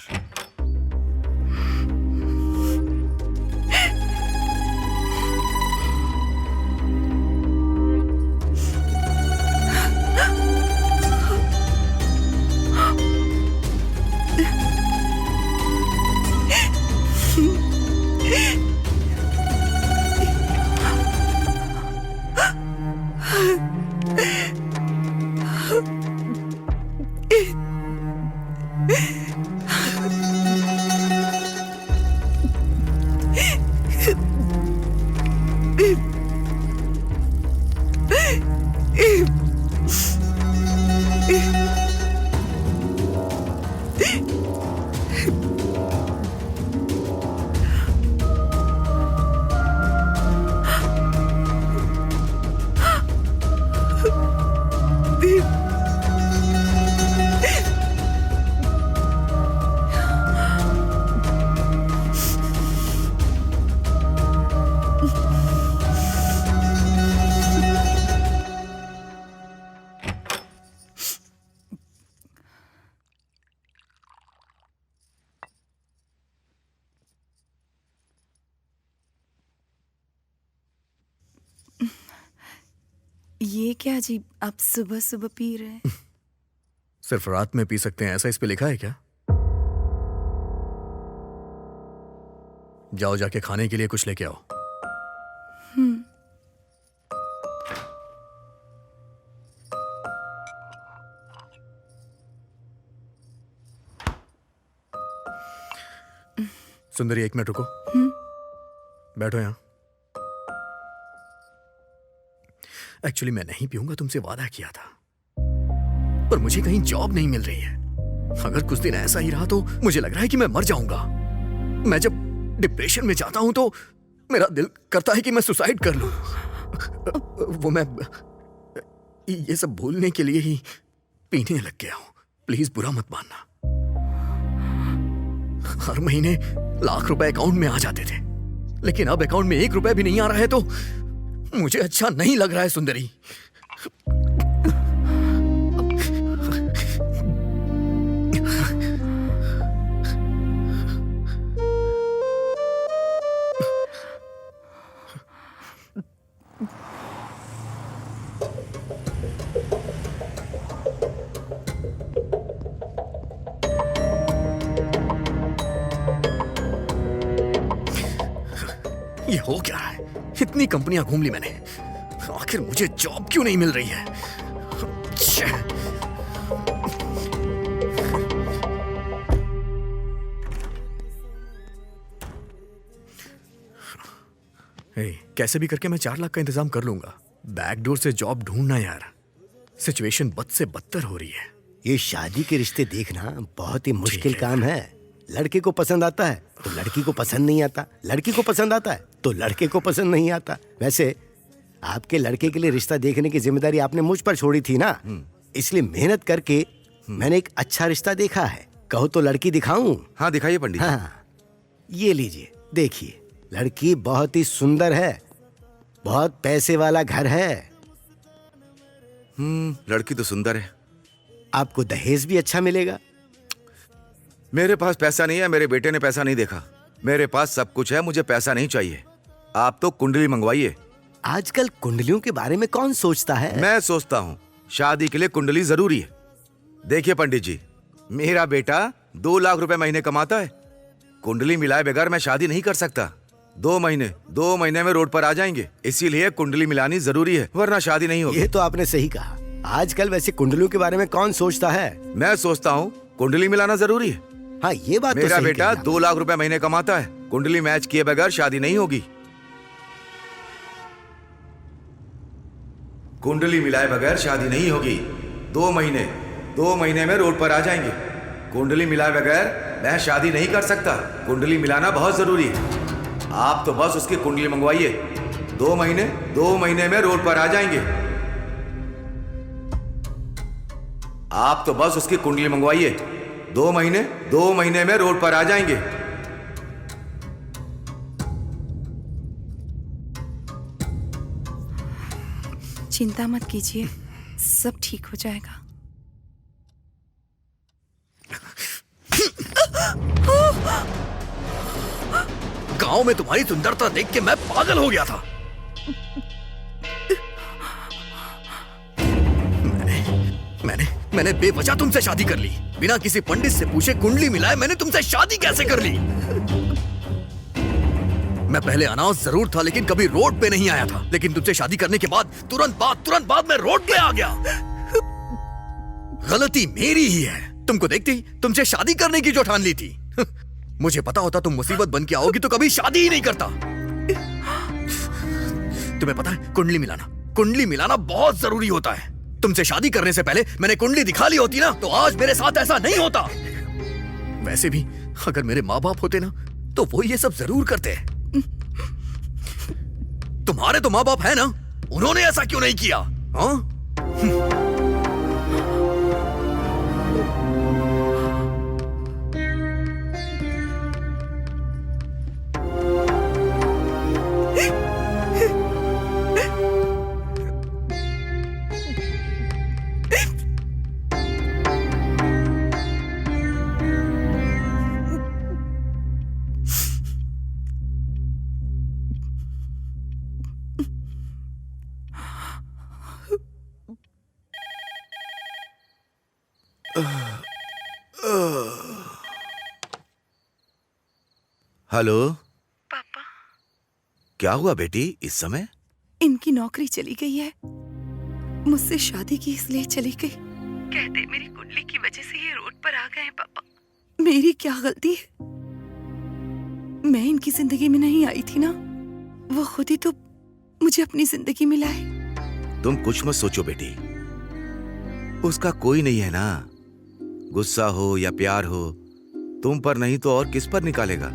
ये क्या अजीब, आप सुबह सुबह पी रहे हैं? सिर्फ रात में पी सकते हैं ऐसा इस पे लिखा है क्या? जाओ जाके खाने के लिए कुछ लेके आओ। सुंदरी, 1 मिनट रुको। बैठो यहां। एक्चुअली मैं नहीं पीऊंगा, तुमसे वादा किया था, पर मुझे कहीं जॉब नहीं मिल रही है। अगर कुछ दिन ऐसा ही रहा तो मुझे लग रहा है कि मैं मर जाऊंगा। मैं जब डिप्रेशन में जाता हूं तो मेरा दिल करता है कि मैं सुसाइड कर लूं। वो मैं ये सब भूलने के लिए ही पीने लग गया हूं। प्लीज बुरा मत मानना। हर महीने लाख रुपए अकाउंट में आ जाते थे, लेकिन अब अकाउंट में 1 रुपया भी नहीं आ रहा है तो मुझे अच्छा नहीं लग रहा है सुंदरी। ये हो क्या रहा है? इतनी कंपनियां घूम ली मैंने, आखिर मुझे जॉब क्यों नहीं मिल रही है? कैसे भी करके मैं 4 लाख का इंतजाम कर लूंगा। बैकडोर से जॉब ढूंढना यार, सिचुएशन बद से बदतर हो रही है। ये शादी के रिश्ते देखना बहुत ही मुश्किल काम है। लड़के को पसंद आता है तो लड़की को पसंद नहीं आता, लड़की को पसंद आता है तो लड़के को पसंद नहीं आता। वैसे आपके लड़के के लिए रिश्ता देखने की जिम्मेदारी आपने मुझ पर छोड़ी थी ना, इसलिए मेहनत करके मैंने एक अच्छा रिश्ता देखा है। कहो तो लड़की दिखाऊं? हाँ दिखाइए पंडित। हाँ, ये लीजिए, देखिए। लड़की बहुत ही सुंदर है, बहुत पैसे वाला घर है। लड़की तो सुंदर है। आपको दहेज भी अच्छा मिलेगा। मेरे पास पैसा नहीं है, मेरे बेटे ने पैसा नहीं देखा। मेरे पास सब कुछ है, मुझे पैसा नहीं चाहिए। आप तो कुंडली मंगवाइए। आजकल कुंडलियों के बारे में कौन सोचता है? मैं सोचता हूँ। शादी के लिए कुंडली जरूरी है। देखिए पंडित जी, मेरा बेटा 2 लाख रुपए महीने कमाता है। कुंडली मिलाए बगैर मैं शादी नहीं कर सकता। 2 महीने में रोड पर आ जाएंगे, इसीलिए कुंडली मिलानी जरूरी है, वरना शादी नहीं होगी। ये तो आपने सही कहा। आजकल वैसे कुंडलियों के बारे में कौन सोचता है? मैं सोचता हूँ कुंडली मिलाना जरूरी है। हाँ, ये बात मेरा तो सही बेटा कही 2 लाख रुपए महीने कमाता है। कुंडली मैच किए बगैर शादी नहीं होगी। कुंडली मिलाए बगैर शादी नहीं होगी। 2 महीने में रोड पर आ जाएंगे। कुंडली मिलाए बगैर मैं शादी नहीं कर सकता। कुंडली मिलाना बहुत जरूरी है। आप तो बस उसकी कुंडली मंगवाइए। 2 महीने में रोड पर आ जाएंगे। आप तो बस उसकी कुंडली मंगवाइए। 2 महीने में रोड पर आ जाएंगे। चिंता मत कीजिए, सब ठीक हो जाएगा। गांव में तुम्हारी सुंदरता देख के मैं पागल हो गया था। मैंने बेवजह तुमसे शादी कर ली। बिना किसी पंडित से पूछे कुंडली मिलाए मैंने तुमसे शादी कैसे कर ली? मैं पहले अनाउंस जरूर था लेकिन कभी रोड पे नहीं आया था। लेकिन तुमसे शादी करने के बाद तुरंत बाद मैं रोड पे आ गया। गलती मेरी ही है। तुमको देखते ही तुमसे शादी करने की जो ठान ली थी। मुझे पता होता तुम मुसीबत बन के आओगी तो कभी शादी ही नहीं करता। तुम्हें पता है कुंडली मिलाना बहुत जरूरी होता है। तुमसे शादी करने से पहले मैंने कुंडली दिखा ली होती ना तो आज मेरे साथ ऐसा नहीं होता। वैसे भी अगर मेरे माँ बाप होते ना तो वो ये सब जरूर करते। तुम्हारे तो माँ बाप है ना, उन्होंने ऐसा क्यों नहीं किया? हाँ? हेलो पापा, क्या हुआ बेटी? इस समय इनकी नौकरी चली गई है। मुझसे शादी की इसलिए चली गई। कहते मेरी कुंडली की वजह से ये रोड पर आ गए हैं। पापा, मेरी क्या गलती है? मैं इनकी जिंदगी में नहीं आई थी ना, वो खुद ही तो मुझे अपनी जिंदगी में लाए। तुम कुछ मत सोचो बेटी, उसका कोई नहीं है ना। गुस्सा हो या प्यार हो, तुम पर नहीं तो और किस पर निकालेगा?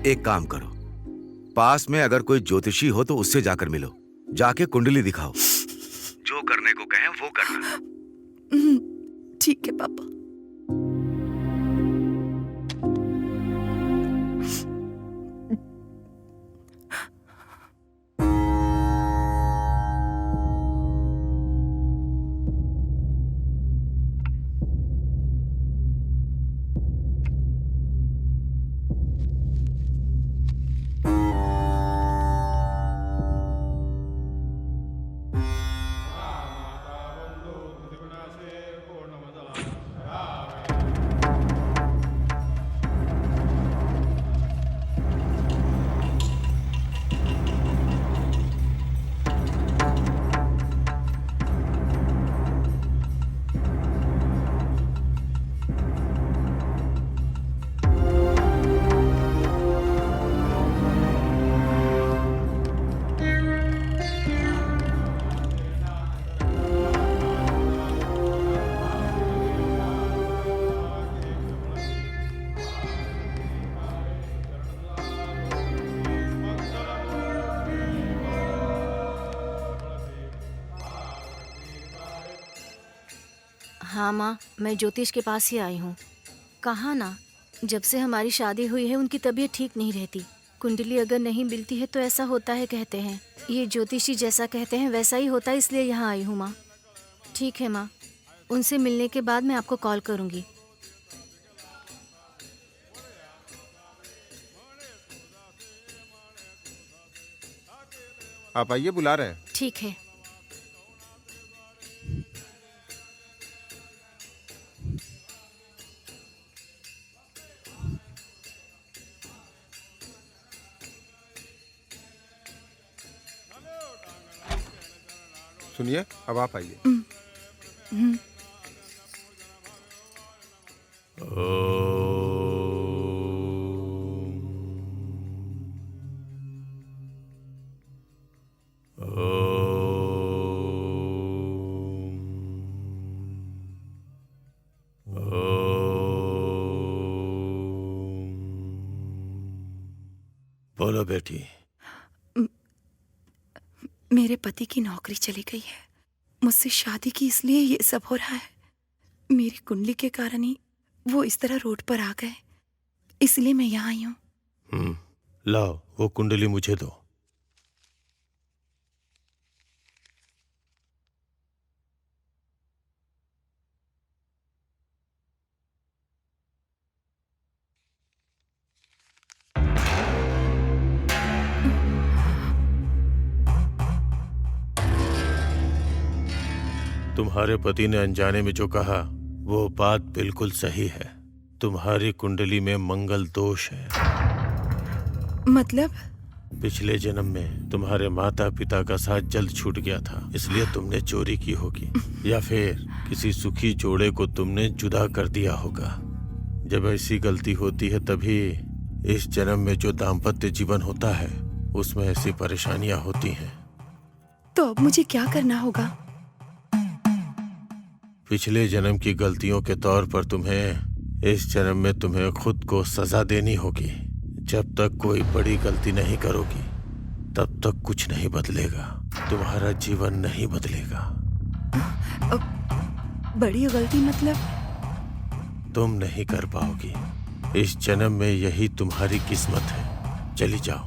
एक काम करो, पास में अगर कोई ज्योतिषी हो तो उससे जाकर मिलो, जाके कुंडली दिखाओ। जो करने को कहें वो करना। ठीक है पापा। हाँ माँ, मैं ज्योतिष के पास ही आई हूँ। कहा ना, जब से हमारी शादी हुई है उनकी तबीयत ठीक नहीं रहती। कुंडली अगर नहीं मिलती है तो ऐसा होता है कहते हैं। ये ज्योतिषी जैसा कहते हैं वैसा ही होता है, इसलिए यहाँ आई हूँ माँ। ठीक है माँ, उनसे मिलने के बाद मैं आपको कॉल करूँगी। आप आइए, बुला रहे हैं। ठीक है। सुनिए, अब आप आइए। बोलो बेटी। मेरे पति की नौकरी चली गई है, मुझसे शादी की, इसलिए ये सब हो रहा है। मेरी कुंडली के कारण ही वो इस तरह रोड पर आ गए, इसलिए मैं यहाँ आई हूँ। लाओ वो कुंडली मुझे दो। तुम्हारे पति ने अनजाने में जो कहा वो बात बिल्कुल सही है। तुम्हारी कुंडली में मंगल दोष है। मतलब? पिछले जन्म में तुम्हारे माता पिता का साथ जल्द छूट गया था, इसलिए तुमने चोरी की होगी, या फिर किसी सुखी जोड़े को तुमने जुदा कर दिया होगा। जब ऐसी गलती होती है तभी इस जन्म में जो दाम्पत्य जीवन होता है उसमें ऐसी परेशानियां होती हैं। तो अब मुझे क्या करना होगा? पिछले जन्म की गलतियों के तौर पर तुम्हें इस जन्म में तुम्हें खुद को सजा देनी होगी। जब तक कोई बड़ी गलती नहीं करोगी तब तक कुछ नहीं बदलेगा, तुम्हारा जीवन नहीं बदलेगा। बड़ी गलती मतलब? तुम नहीं कर पाओगी। इस जन्म में यही तुम्हारी किस्मत है। चली जाओ।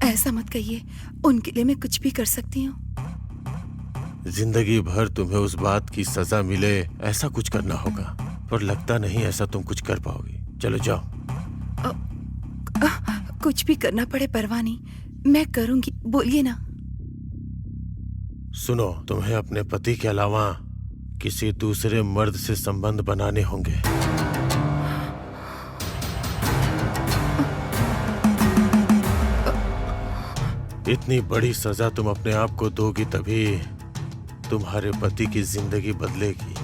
ऐसा मत कहिए, उनके लिए मैं कुछ भी कर सकती हूँ। जिंदगी भर तुम्हें उस बात की सजा मिले ऐसा कुछ करना होगा, पर लगता नहीं ऐसा तुम कुछ कर पाओगी। चलो जाओ। कुछ भी करना पड़े परवाह नहीं, मैं करूंगी, बोलिए ना। सुनो, तुम्हें अपने पति के अलावा किसी दूसरे मर्द से संबंध बनाने होंगे। इतनी बड़ी सजा तुम अपने आप को दोगी तभी तुम्हारे पति की जिंदगी बदलेगी।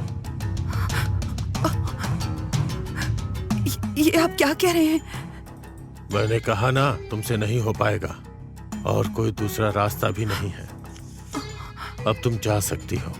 ये आप क्या कह रहे हैं? मैंने कहा ना, तुमसे नहीं हो पाएगा और कोई दूसरा रास्ता भी नहीं है। अब तुम जा सकती हो।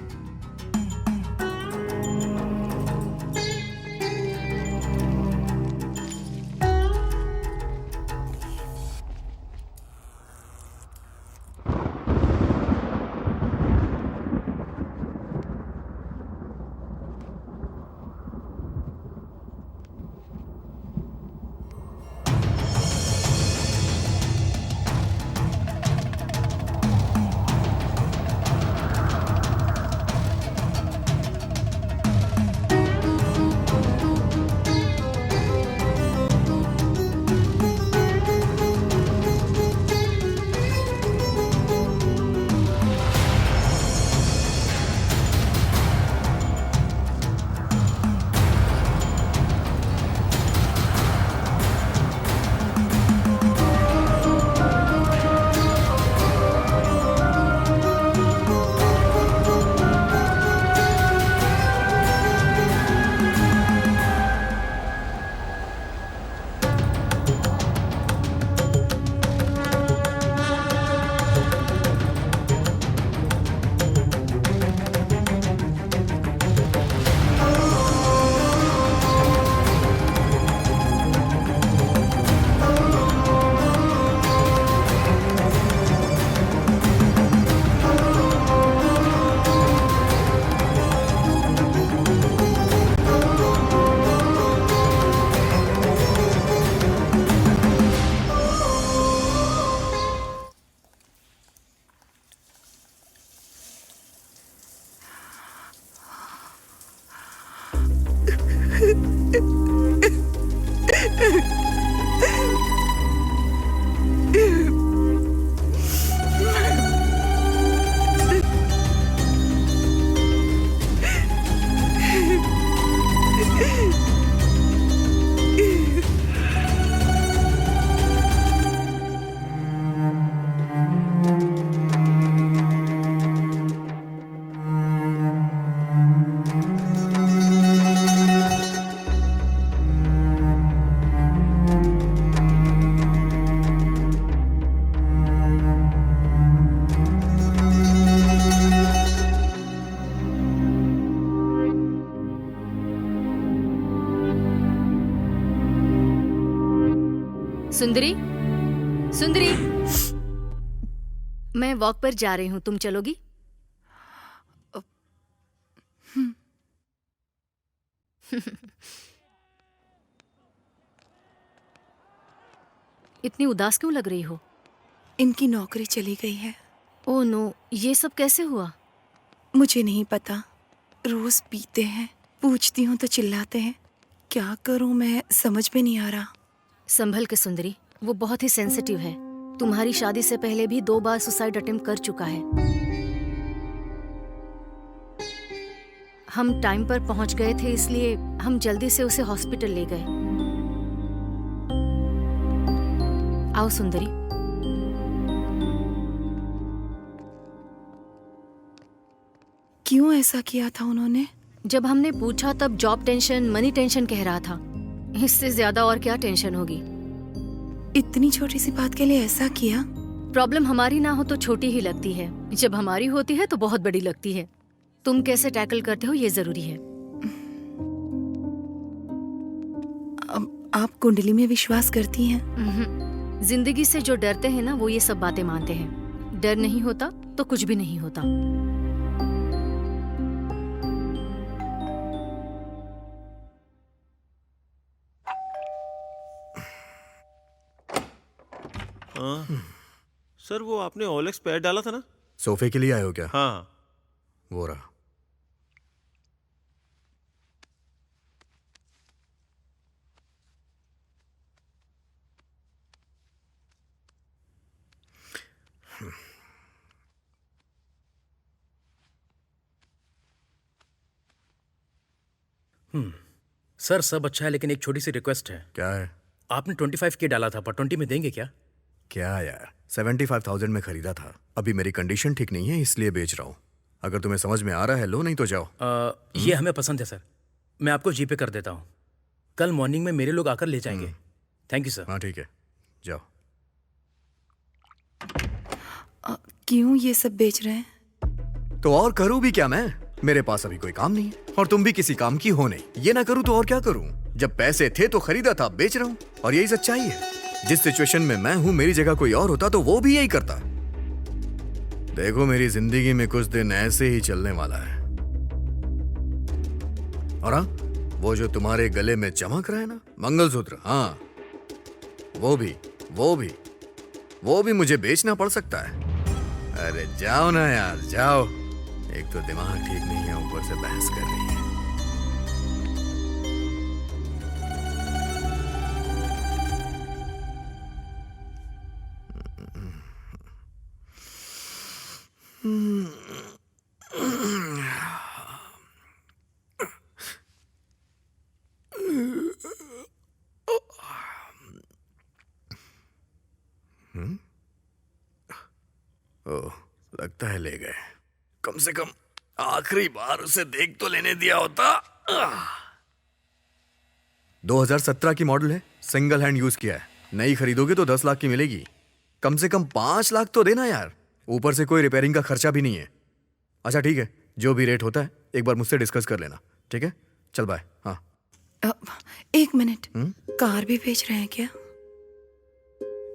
सुंदरी, सुंदरी, मैं वॉक पर जा रही हूँ, तुम चलोगी? इतनी उदास क्यों लग रही हो? इनकी नौकरी चली गई है। ओह नो, ये सब कैसे हुआ? मुझे नहीं पता, रोज पीते हैं, पूछती हूँ तो चिल्लाते हैं। क्या करूँ मैं समझ में नहीं आ रहा। संभल के सुंदरी, वो बहुत ही सेंसिटिव है। तुम्हारी शादी से पहले भी 2 बार सुसाइड अटेम्प्ट कर चुका है। हम टाइम पर पहुंच गए थे, इसलिए हम जल्दी से उसे हॉस्पिटल ले गए। आओ सुंदरी। क्यों ऐसा किया था उन्होंने? जब हमने पूछा तब जॉब टेंशन, मनी टेंशन कह रहा था। इससे ज्यादा और क्या टेंशन होगी? इतनी छोटी सी बात के लिए ऐसा किया? प्रॉब्लम हमारी ना हो तो छोटी ही लगती है, जब हमारी होती है तो बहुत बड़ी लगती है। तुम कैसे टैकल करते हो ये जरूरी है। आप कुंडली में विश्वास करती हैं? जिंदगी से जो डरते हैं ना, वो ये सब बातें मानते हैं। डर नहीं होता तो कुछ भी नहीं होता। सर, वो आपने ओलेक्स पैड डाला था ना? सोफे के लिए आए हो क्या? हाँ। वो रहा। सर सब अच्छा है, लेकिन एक छोटी सी रिक्वेस्ट है। क्या है? आपने 25K डाला था, पर 20 में देंगे क्या? क्या यार, 75,000 में खरीदा था। अभी मेरी कंडीशन ठीक नहीं है, इसलिए बेच रहा हूँ। अगर तुम्हें समझ में आ रहा है लो, नहीं तो जाओ। ये हमें पसंद है सर, मैं आपको जीपे कर देता हूँ। कल मॉर्निंग में मेरे लोग आकर ले जाएंगे। Thank you sir. हाँ ठीक है, जाओ। क्यों ये सब बेच रहे हैं? तो और करूँ भी क्या मैं? मेरे पास अभी कोई काम नहीं है और तुम भी किसी काम की हो नहीं। ये ना करूँ तो और क्या करूँ? जब पैसे थे तो खरीदा था, बेच रहा हूँ। और यही सच्चाई है। जिस सिचुएशन में मैं हूँ, मेरी जगह कोई और होता तो वो भी यही करता। देखो, मेरी जिंदगी में कुछ दिन ऐसे ही चलने वाला है। और हाँ, वो जो तुम्हारे गले में चमक रहा है ना, मंगलसूत्र, हाँ वो भी मुझे बेचना पड़ सकता है। अरे जाओ ना यार, जाओ। एक तो दिमाग ठीक नहीं है, ऊपर से बहस कर रही है। ओह, लगता है ले गए। कम से कम आखिरी बार उसे देख तो लेने दिया होता। 2017 की मॉडल है, सिंगल हैंड यूज किया है। नई खरीदोगे तो 10 लाख की मिलेगी। कम से कम 5 लाख तो देना यार। ऊपर से कोई रिपेयरिंग का खर्चा भी नहीं है। अच्छा ठीक है, जो भी रेट होता है एक बार मुझसे डिस्कस कर लेना, ठीक है? चल बाय। हाँ। 1 मिनट, कार भी बेच रहे हैं क्या?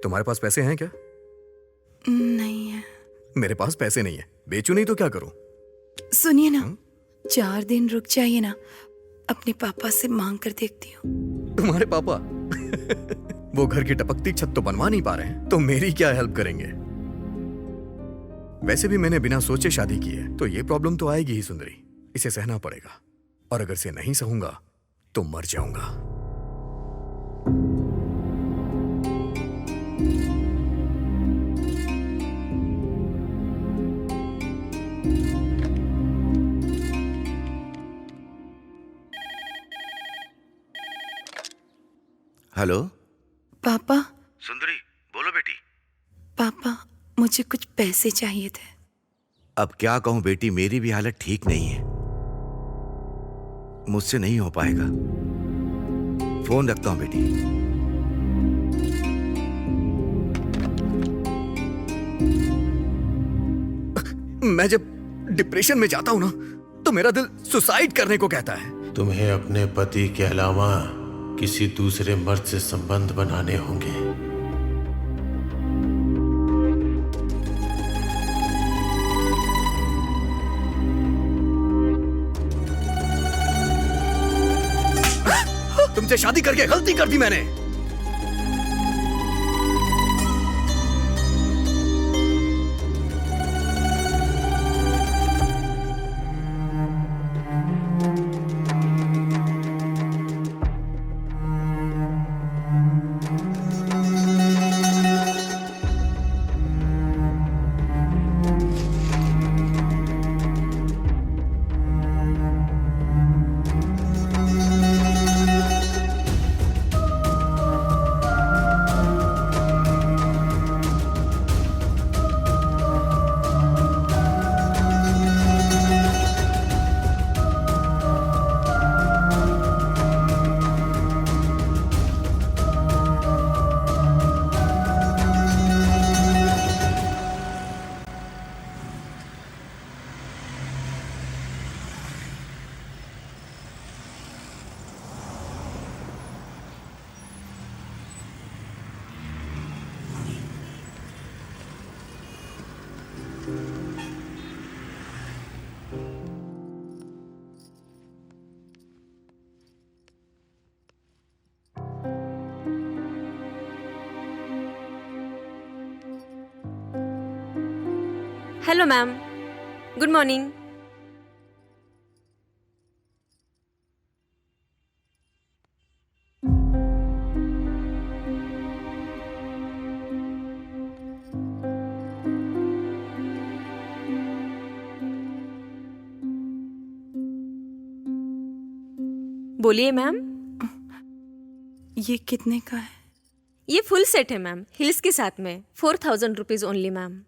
तुम्हारे पास पैसे हैं क्या? नहीं है। मेरे पास पैसे नहीं है, बेचू नहीं तो क्या करूं? सुनिए ना, 4 दिन रुक जाइए ना, अपने पापा से मांग कर देखती हूँ। तुम्हारे पापा? वो घर की टपकती छत तो बनवा नहीं पा रहे हैं, तो मेरी क्या हेल्प करेंगे? वैसे भी मैंने बिना सोचे शादी की है, तो ये प्रॉब्लम तो आएगी ही सुंदरी। इसे सहना पड़ेगा, और अगर इसे नहीं सहूंगा तो मर जाऊंगा। हेलो पापा। सुंदरी, बोलो बेटी। पापा, मुझे कुछ पैसे चाहिए थे। अब क्या कहूं बेटी, मेरी भी हालत ठीक नहीं है। मुझसे नहीं हो पाएगा। फोन रखता हूं बेटी। मैं जब डिप्रेशन में जाता हूं ना, तो मेरा दिल सुसाइड करने को कहता है। तुम्हें अपने पति के अलावा किसी दूसरे मर्द से संबंध बनाने होंगे। तुमसे शादी करके गलती कर दी मैंने। Hello ma'am, good morning. बोलिए मैम। ये कितने का है? ये फुल सेट है मैम, हिल्स के साथ में। 4000 रुपीज ओनली मैम।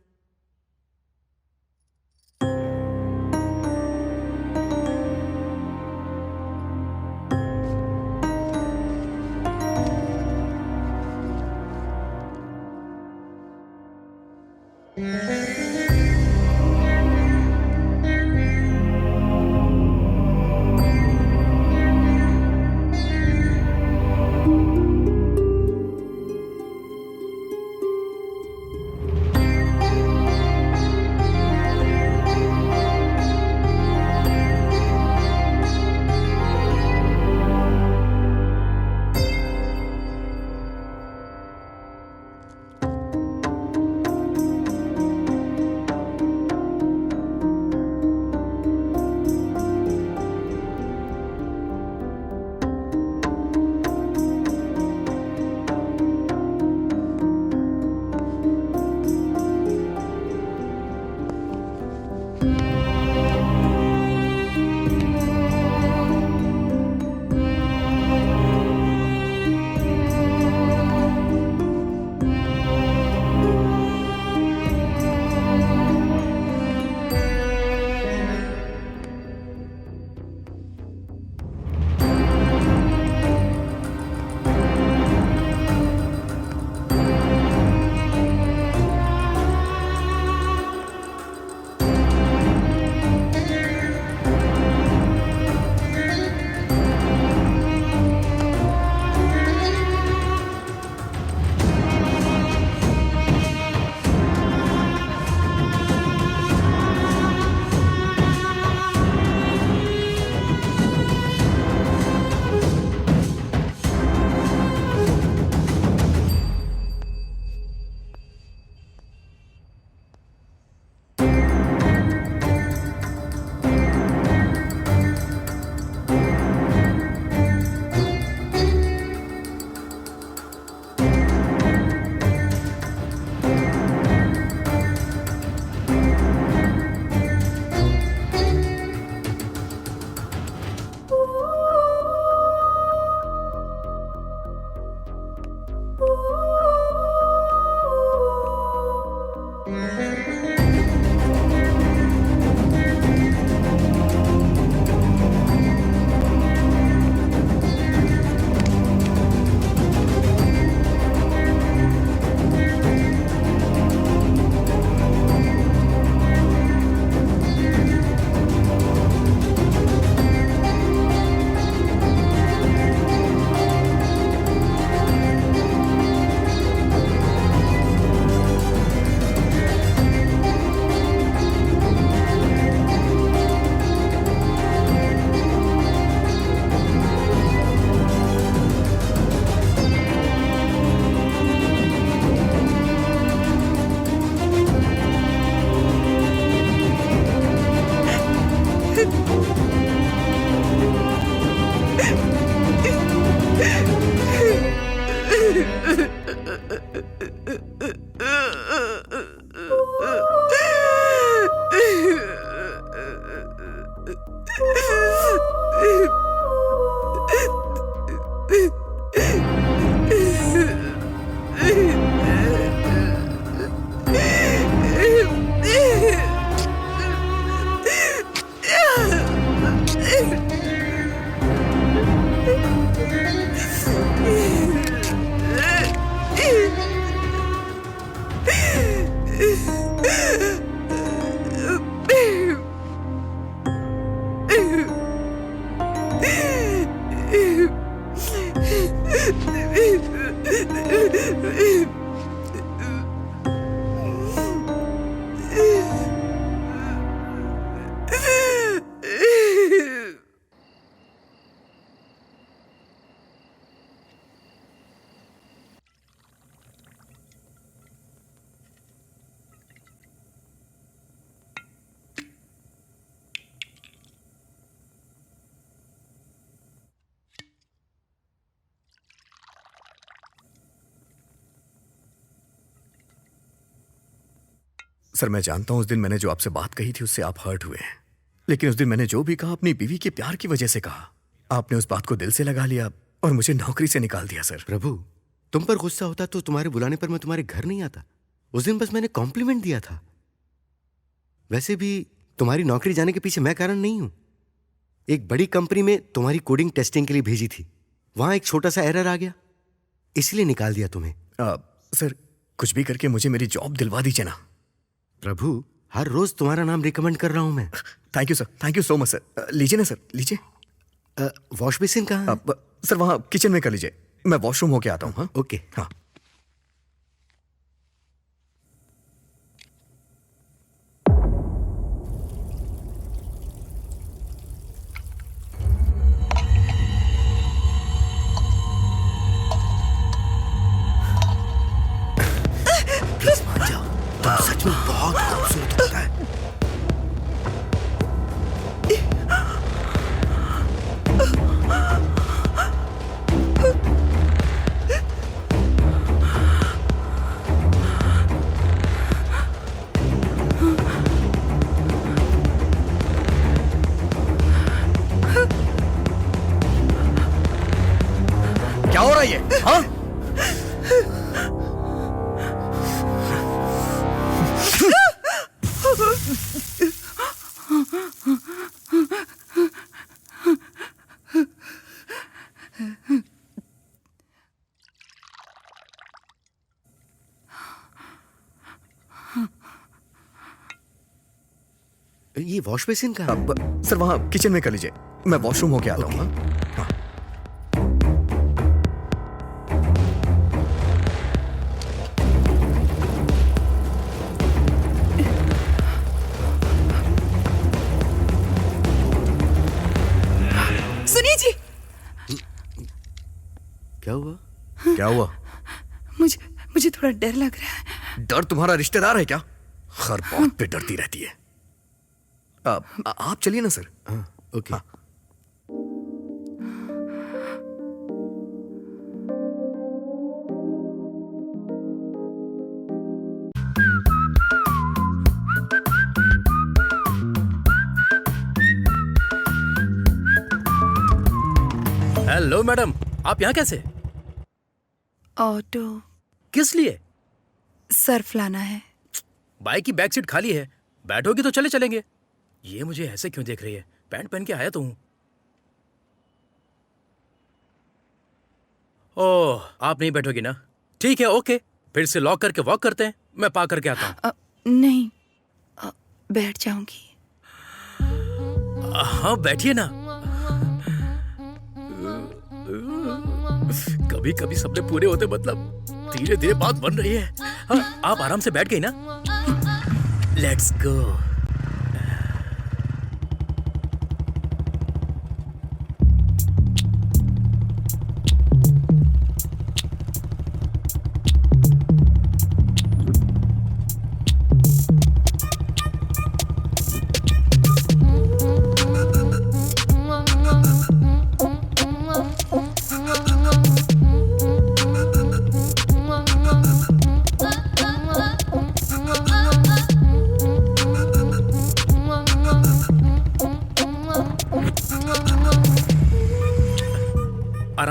सर, मैं जानता हूं उस दिन मैंने जो आपसे बात कही थी उससे आप हर्ट हुए हैं, लेकिन उस दिन मैंने जो भी कहा अपनी बीवी के प्यार की वजह से कहा। आपने उस बात को दिल से लगा लिया और मुझे नौकरी से निकाल दिया। सर प्रभु, तुम पर गुस्सा होता तो तुम्हारे बुलाने पर मैं तुम्हारे घर नहीं आता। उस दिन बस मैंने कॉम्प्लीमेंट दिया था। वैसे भी तुम्हारी नौकरी जाने के पीछे मैं कारण नहीं हूं। एक बड़ी कंपनी में तुम्हारी कोडिंग टेस्टिंग के लिए भेजी थी, वहां एक छोटा सा एरर आ गया, इसलिए निकाल दिया तुम्हें। सर, कुछ भी करके मुझे मेरी जॉब दिलवा दीजिए ना। प्रभु, हर रोज तुम्हारा नाम रिकमेंड कर रहा हूं मैं। Thank you sir, thank you so much sir. लीजिए ना सर, लीजिए। वॉश बेसिन कहाँ है? सर वहाँ किचन में कर लीजिए, मैं वॉशरूम होके आता हूँ। हाँ ओके। हाँ। प्लीज मान जाओ, तुम सच में बहुत खूबसूरत होता है। क्या हो रहा है ये? हाँ? ये वॉश बेसिन कहाँ है? सर वहाँ किचन में कर लीजिए, मैं वॉशरूम होके आता हूँ। हाँ। सुनिए जी। क्या हुआ? क्या हुआ? मुझे थोड़ा डर लग रहा है। डर तुम्हारा रिश्तेदार है क्या? हर बात पे डरती रहती है। आप चलिए ना सर। हाँ, ओके। हाँ। हेलो मैडम, आप यहाँ कैसे? ऑटो। किस लिए? सर्फ लाना है। बाइक की बैक सीट खाली है, बैठोगी तो चले चलेंगे। ये मुझे ऐसे क्यों देख रही है? पैंट पहन के आया तो हूं। ओह, आप नहीं बैठोगी ना? ठीक है, ओके, फिर से लॉक करके वॉक करते हैं। मैं पा करके आता हूँ। नहीं, बैठ जाऊंगी। हाँ बैठिए ना। कभी कभी सपने पूरे होते, मतलब धीरे धीरे बात बन रही है। हाँ, आप आराम से बैठ गई ना? Let's go.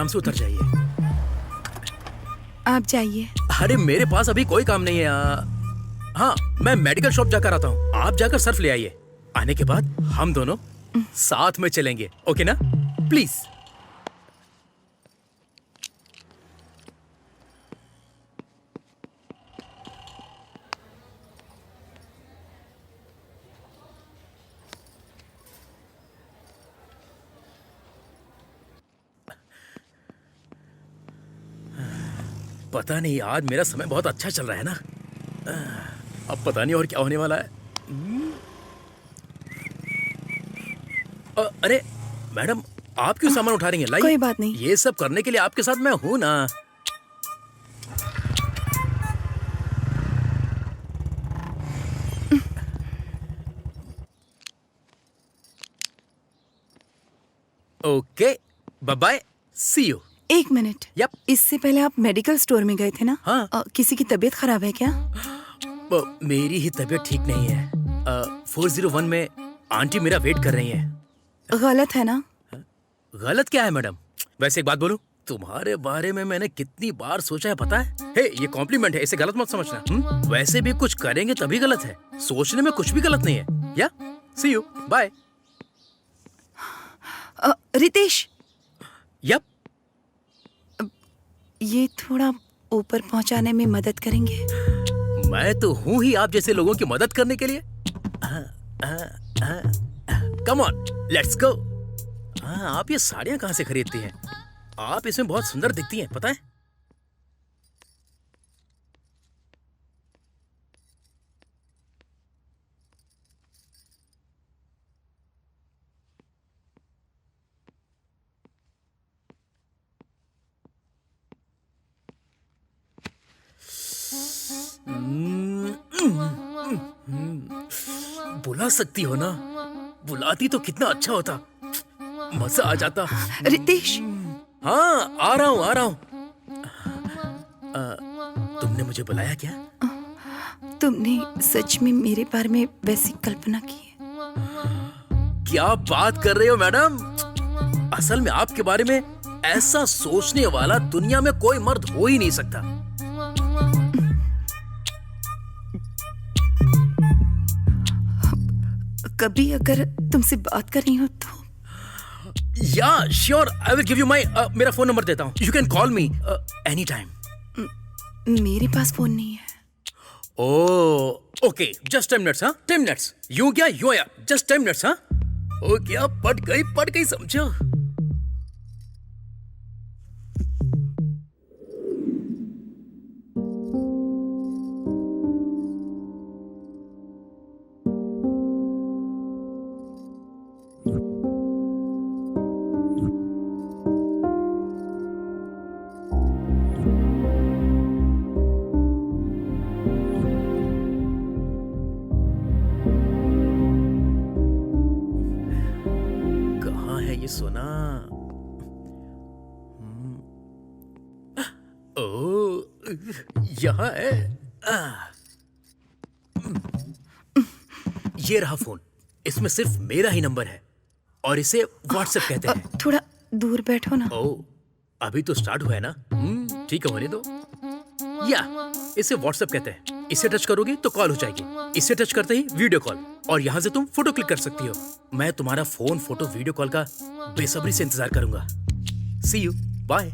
से उतर जाइए। आप जाइए। अरे मेरे पास अभी कोई काम नहीं है। हाँ, मैं मेडिकल शॉप जाकर आता हूँ। आप जाकर सर्फ ले आइए। आने के बाद हम दोनों साथ में चलेंगे, ओके ना? प्लीज। पता नहीं, आज मेरा समय बहुत अच्छा चल रहा है ना। अब पता नहीं और क्या होने वाला है। अरे मैडम, आप क्यों सामान उठा रही हैं? लाइए। कोई बात नहीं। ये सब करने के लिए आपके साथ मैं हूं ना। Okay, bye bye, see you. एक मिनट। यप। इससे पहले आप मेडिकल स्टोर में गए थे ना? हाँ। किसी की तबीयत खराब है क्या? मेरी ही तबीयत ठीक नहीं है। 401 में आंटी मेरा वेट कर रही हैं। गलत है ना? गलत क्या है मैडम? वैसे एक बात बोलूं, तुम्हारे बारे में मैंने कितनी बार सोचा है पता है? हे, ये कॉम्प्लीमेंट है, इसे गलत मत समझना। वैसे भी कुछ करेंगे तभी गलत है। सोचने में कुछ भी गलत नहीं है। या सी यू, बाय। रितेश, यप। ये थोड़ा ऊपर पहुंचाने में मदद करेंगे? मैं तो हूं ही आप जैसे लोगों की मदद करने के लिए। Come on, let's go. आप ये साड़ियां कहां से खरीदती हैं? आप इसमें बहुत सुंदर दिखती हैं, पता है? बुला सकती हो ना? बुलाती तो कितना अच्छा होता, मजा आ जाता। रितेश। हाँ, आ रहा हूँ, आ रहा हूँ। तुमने मुझे बुलाया क्या? तुमने सच में मेरे बारे में वैसी कल्पना की है? क्या बात कर रहे हो मैडम? असल में आपके बारे में ऐसा सोचने वाला दुनिया में कोई मर्द हो ही नहीं सकता। कभी अगर तुमसे बात करनी हो तो? या sure, I will give you माई, मेरा फोन नंबर देता हूँ। You can call me any time. मेरे पास फोन नहीं है। Okay, just 10 minutes. हाँ, 10 मिनट्स। यूं क्या, यूं आया, जस्ट 10 मिनट्स। हाँ, ओ क्या, पट गई समझो। सोना, ओ यहाँ है। ये रहा फोन। इसमें सिर्फ मेरा ही नंबर है और इसे व्हाट्सएप कहते हैं। थोड़ा दूर बैठो ना। ओ, अभी तो स्टार्ट हुआ है ना। ठीक है, होने दो। या इसे व्हाट्सएप कहते हैं। इसे टच करोगी तो कॉल हो जाएगी। इसे टच करते ही वीडियो कॉल, और यहाँ से तुम फोटो क्लिक कर सकती हो। मैं तुम्हारा फोन, फोटो, वीडियो कॉल का बेसब्री से इंतजार करूंगा। सी यू, बाय।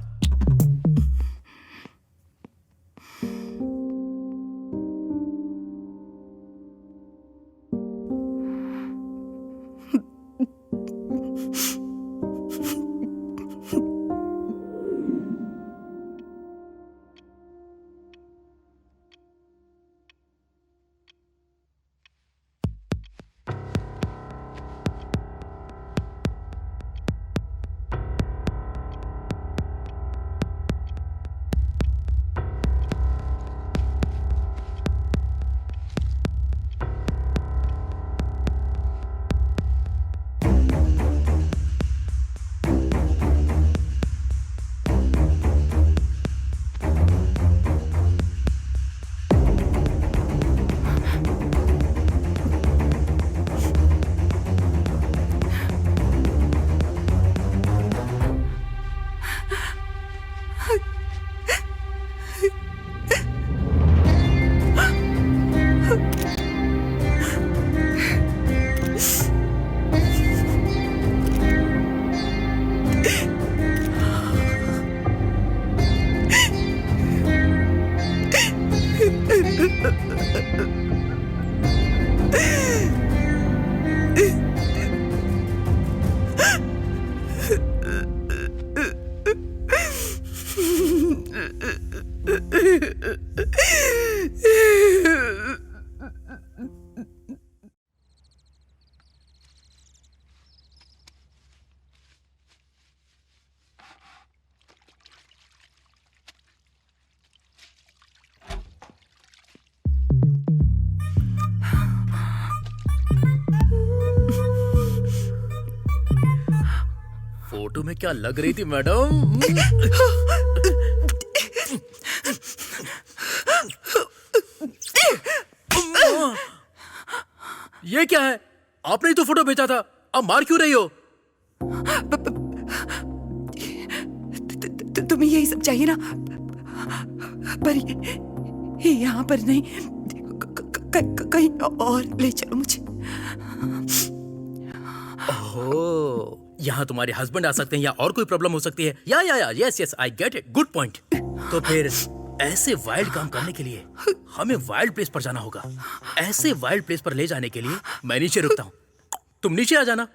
फोटो में क्या लग रही थी मैडम? ये क्या है? आपने ही तो फोटो भेजा था, अब मार क्यों रही हो? तुम्हें यही सब चाहिए ना? पर ये यहाँ पर नहीं, कहीं और ले चलो मुझे। ओह, यहाँ तुम्हारे हस्बैंड आ सकते हैं या और कोई प्रॉब्लम हो सकती है। या yes yes I get it, good point. तो फिर ऐसे वाइल्ड काम करने के लिए हमें वाइल्ड प्लेस पर जाना होगा। ऐसे वाइल्ड प्लेस पर ले जाने के लिए मैं नीचे रुकता हूँ, तुम नीचे आ जाना।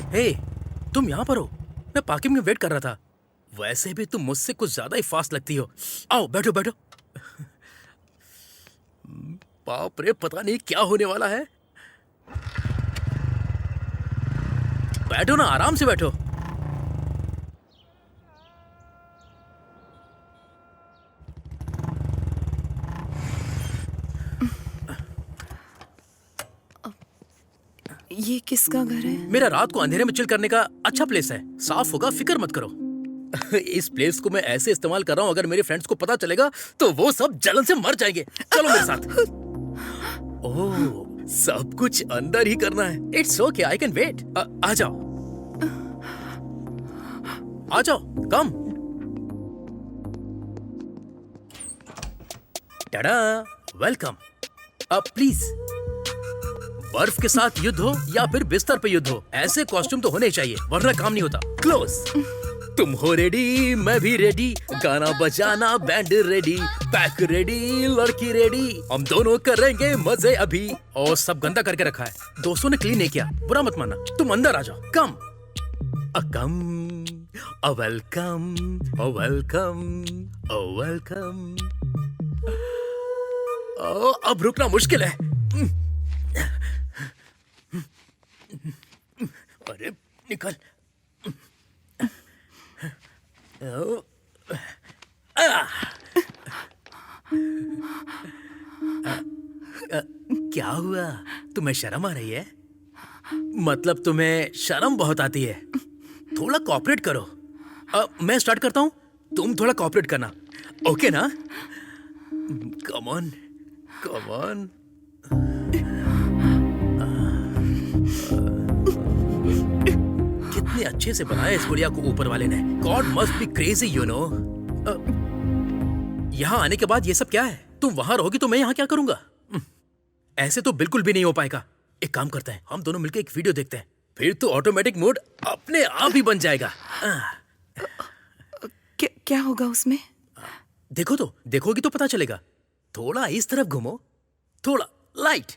हे, तुम यहाँ पर हो? मैं पार्किंग में वेट कर रहा था। वैसे भी तुम मुझसे कुछ ज्यादा ही फास्ट लगती हो। आओ बैठो बैठो। बाप रे, पता नहीं क्या होने वाला है। बैठो ना, आराम से बैठो। ये किसका घर है? मेरा रात को अंधेरे में चिल करने का अच्छा प्लेस है। साफ होगा, फिक्र मत करो। इस प्लेस को मैं ऐसे इस्तेमाल कर रहा हूँ, अगर मेरे फ्रेंड्स को पता चलेगा तो वो सब जलन से मर जाएंगे। चलो मेरे साथ। ओह, सब कुछ अंदर ही करना है। It's okay, I can wait. आ जाओ, आ जाओ, कम। टाडा, वेलकम। प्लीज, बर्फ के साथ युद्ध हो या फिर बिस्तर पे युद्ध हो, ऐसे कॉस्ट्यूम तो होने चाहिए, वरना काम नहीं होता। क्लोज। तुम हो रेडी, मैं भी रेडी, गाना बजाना बैंड रेडी, पैक रेडी, लड़की रेडी, हम दोनों करेंगे मजे अभी। और सब गंदा करके रखा है, दोस्तों ने क्लीन नहीं किया, बुरा मत मानना। तुम अंदर आ जाओ, come come. Welcome, welcome, welcome. अब रुकना मुश्किल है। अरे निकल। क्या हुआ? तुम्हें शर्म आ रही है? मतलब तुम्हें शर्म बहुत आती है? थोड़ा कोऑपरेट करो। मैं स्टार्ट करता हूँ, तुम थोड़ा कोऑपरेट करना, ओके ना? कम ऑन, कम ऑन। कितने अच्छे से बनाया इस गुड़िया को ऊपर वाले ने। God must be crazy, you know. यहाँ आने के बाद ये सब क्या है? तुम वहां रहोगी तो मैं यहाँ क्या करूंगा? ऐसे तो बिल्कुल भी नहीं हो पाएगा। एक काम करते हैं, हम दोनों मिलकर एक वीडियो देखते हैं, फिर तो ऑटोमेटिक मोड अपने आप ही बन जाएगा। क्या होगा उसमें? देखो तो, देखोगी तो पता चलेगा। थोड़ा इस तरफ घूमो, थोड़ा लाइट।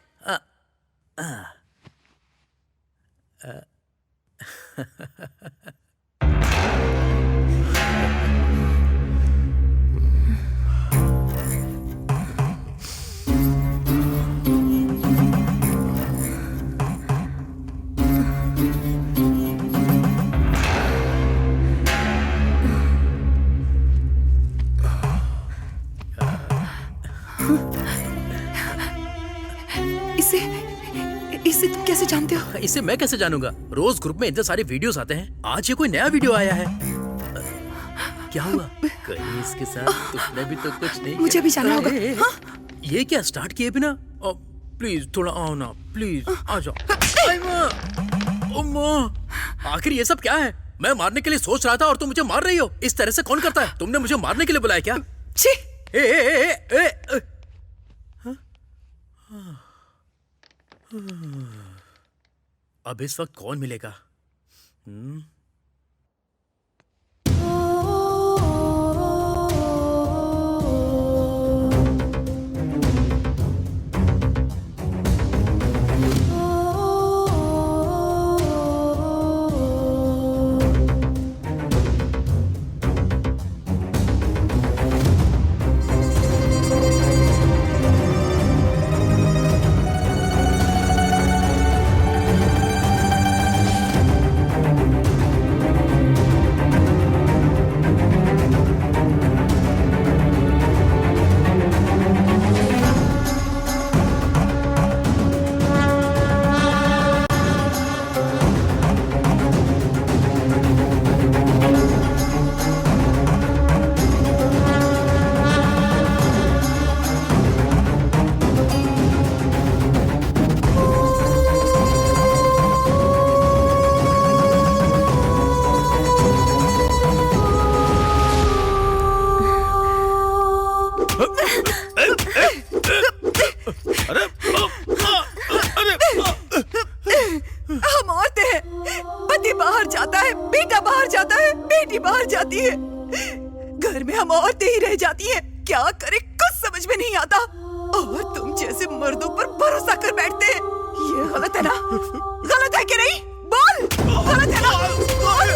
इसे तुम कैसे जानते हो? इसे मैं कैसे जानूंगा? रोज ग्रुप में इतने सारे वीडियोस आते हैं। आज ये कोई नया वीडियो आया है। क्या हुआ? कहीं इसके साथ तुमने भी तो कुछ नहीं मुझे भी जाना होगा। ये क्या स्टार्ट किए बिना? प्लीज थोड़ा आओ ना, प्लीज आ जाओ। आखिर ये सब क्या है? मैं मारने के लिए सोच रहा था और तुम मुझे मार रही हो। इस तरह से कौन करता है? तुमने मुझे मारने के लिए बुलाया क्या? छी! अब इस वक्त कौन मिलेगा? हम औरतें हैं। पति बाहर जाता है, बेटा बाहर जाता है, बेटी बाहर जाती है, घर में हम औरतें ही रह जाती हैं। क्या करें कुछ समझ में नहीं आता। और तुम जैसे मर्दों पर भरोसा कर बैठते हैं। ये गलत है ना? गलत है कि नहीं? बोल, गलत है ना? बोल,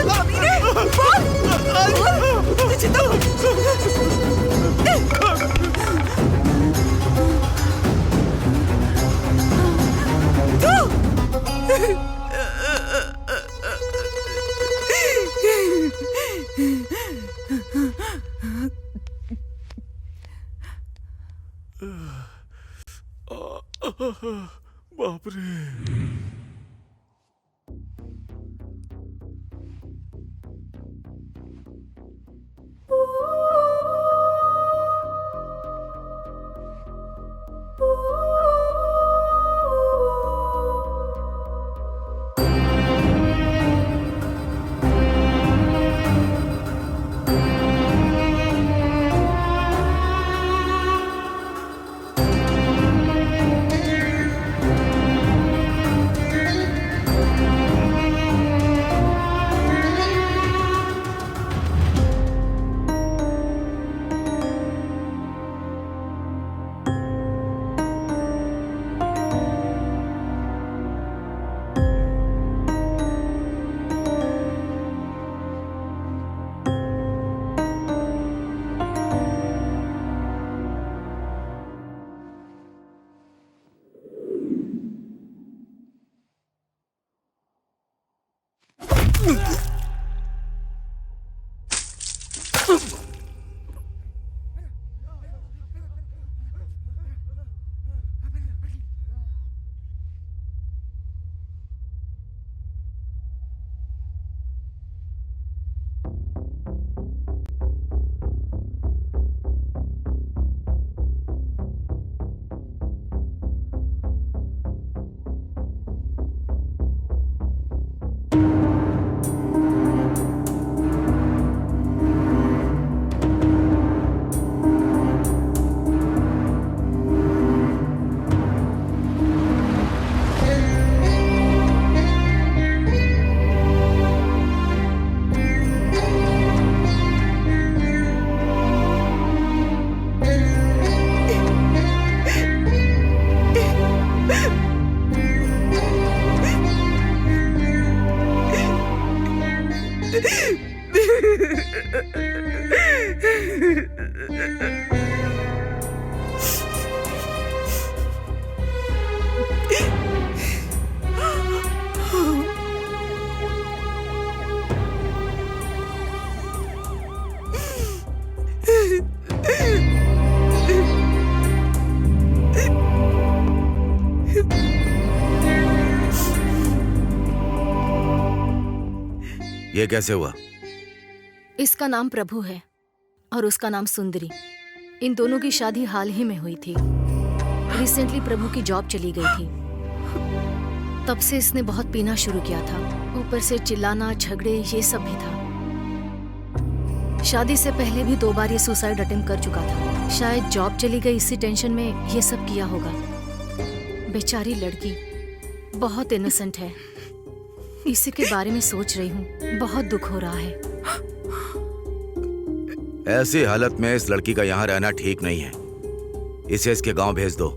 कमीने, बोल, तुझे तो बाप रे। ये कैसे हुआ? इसका नाम प्रभु है और उसका नाम सुंदरी। इन दोनों की शादी हाल ही में हुई थी। रिसेंटली प्रभु की जॉब चली गई थी, तब से इसने बहुत पीना शुरू किया था। ऊपर से चिल्लाना, झगड़े, ये सब भी था। शादी से पहले भी 2 बार ये सुसाइड अटेम्प्ट कर चुका था। शायद जॉब चली गई, इसी टेंशन में ये सब किया होगा। बेचारी लड़की बहुत इनोसेंट है। इसी के बारे में सोच रही हूँ, बहुत दुख हो रहा है। ऐसी हालत में इस लड़की का यहाँ रहना ठीक नहीं है। इसे इसके गांव भेज दो।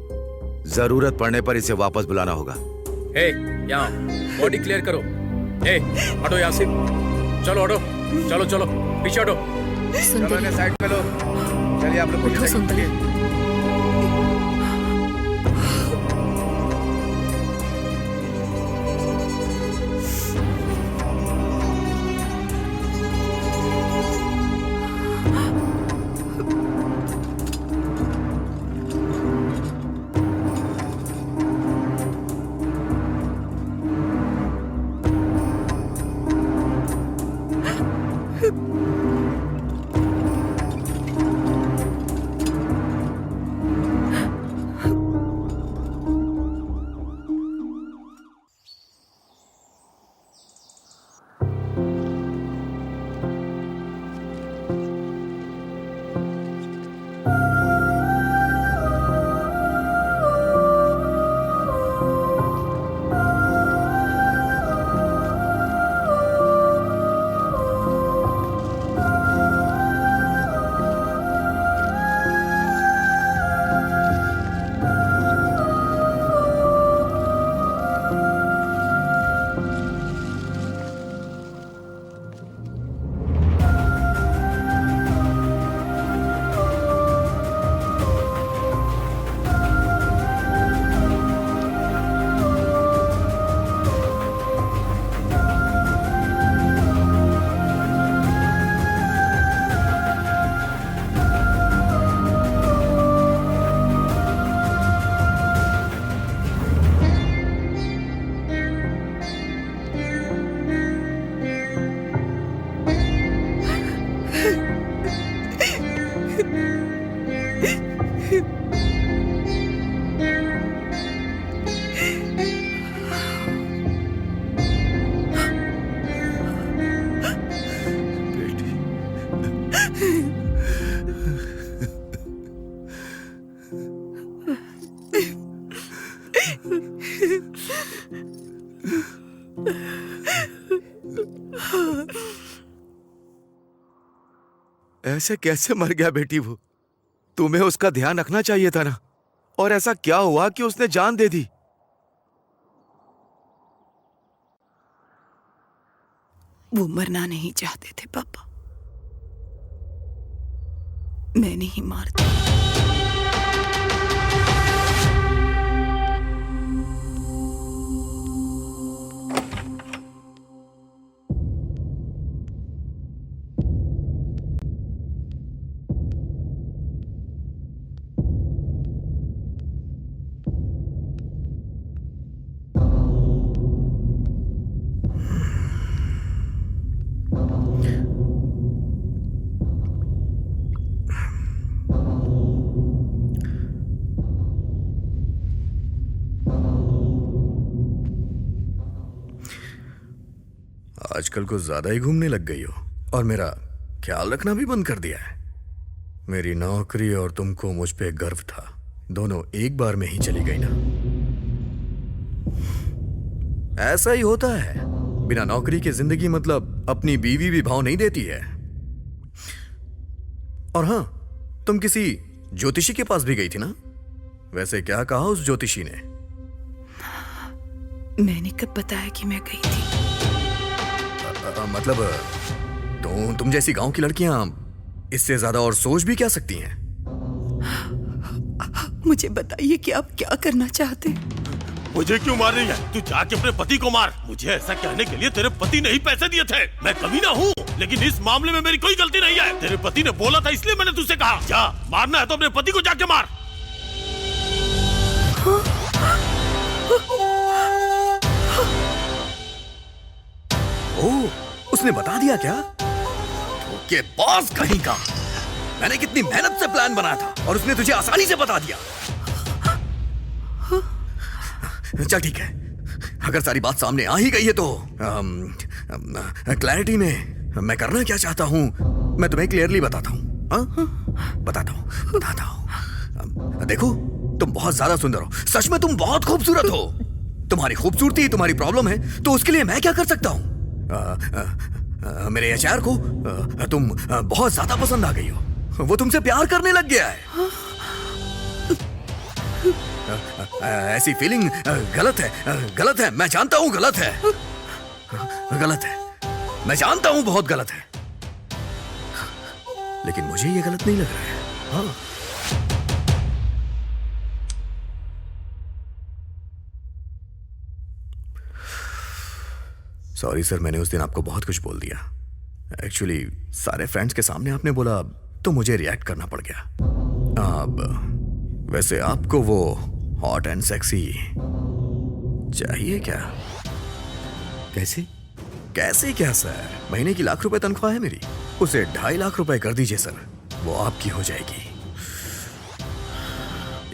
जरूरत पड़ने पर इसे वापस बुलाना होगा। यहाँ बॉडी क्लियर करो। हटो यहाँ से। चलो हटो, चलो चलो पीछे हटो। सुंदरी, साइड पे लो। चलिए आप लोग उठो सुंदरी। ऐसे कैसे मर गया बेटी वो? तुम्हें उसका ध्यान रखना चाहिए था ना। और ऐसा क्या हुआ कि उसने जान दे दी? वो मरना नहीं चाहते थे पापा, मैंने ही मार दिया। आजकल कुछ ज्यादा ही घूमने लग गई हो और मेरा ख्याल रखना भी बंद कर दिया है। मेरी नौकरी और तुमको मुझ पे गर्व था, दोनों एक बार में ही चली गई ना। ऐसा ही होता है, बिना नौकरी के जिंदगी मतलब अपनी बीवी भी भाव नहीं देती है। और हां, तुम किसी ज्योतिषी के पास भी गई थी ना? वैसे क्या कहा उस ज्योतिषी ने? मैंने कब बताया कि मैं गई थी? मतलब तुम जैसी गांव की लड़कियां इससे ज्यादा और सोच भी क्या सकती हैं? मुझे बताइए कि आप क्या करना चाहते हैं? मुझे क्यों मार रही है? तू जाके अपने पति को मार। मुझे ऐसा कहने के लिए तेरे पति ने ही पैसे दिए थे। मैं कमीना हूँ, लेकिन इस मामले में मेरी कोई गलती नहीं है। तेरे पति ने बोला था इसलिए मैंने तुझसे कहा। जा, मारना है तो अपने पति को जाके मार। ओह, उसने बता दिया क्या? के बॉस कहीं का। मैंने कितनी मेहनत से प्लान बनाया था और उसने तुझे आसानी से बता दिया। चल ठीक है, अगर सारी बात सामने आ ही गई है तो क्लैरिटी में मैं करना क्या चाहता हूं मैं तुम्हें क्लियरली बताता हूं। बताता हूं। देखो, तुम बहुत ज्यादा सुंदर हो, सच में तुम बहुत खूबसूरत हो। तुम्हारी खूबसूरती तुम्हारी प्रॉब्लम है, तो उसके लिए मैं क्या कर सकता हूं? मेरे एचआर को तुम बहुत ज्यादा पसंद आ गई हो, वो तुमसे प्यार करने लग गया है। ऐसी फीलिंग गलत है, मैं जानता हूं गलत है, मैं जानता हूं बहुत गलत है, लेकिन मुझे ये गलत नहीं लग रहा है। हाँ, सॉरी सर, मैंने उस दिन आपको बहुत कुछ बोल दिया। एक्चुअली सारे फ्रेंड्स के सामने आपने बोला तो मुझे रिएक्ट करना पड़ गया। अब वैसे आपको वो हॉट एंड सेक्सी चाहिए क्या? कैसे क्या सर? महीने की लाख रुपए तनख्वाह है मेरी, उसे 2.5 लाख रुपए कर दीजिए सर, वो आपकी हो जाएगी।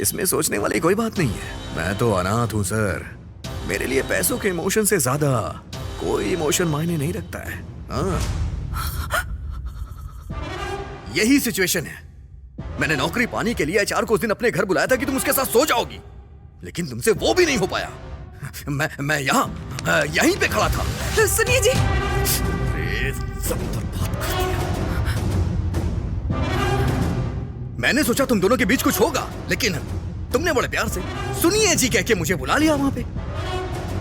इसमें सोचने वाली कोई बात नहीं है। मैं तो अनाथ हूं सर, मेरे लिए पैसों के इमोशन से ज्यादा कोई इमोशन मायने नहीं रखता है। हाँ, यही सिचुएशन है। मैंने नौकरी पाने के लिए एचआर को उस दिन अपने घर बुलाया था कि तुम उसके साथ सो जाओगी, लेकिन तुमसे वो भी नहीं हो पाया। मैं यहीं पे खड़ा था। सुनिए जी, सब बर्बाद कर दिया। मैंने सोचा तुम दोनों के बीच कुछ होगा, लेकिन तुमने बड़े प्यार से सुनिए जी कह के मुझे बुला लिया वहां पे,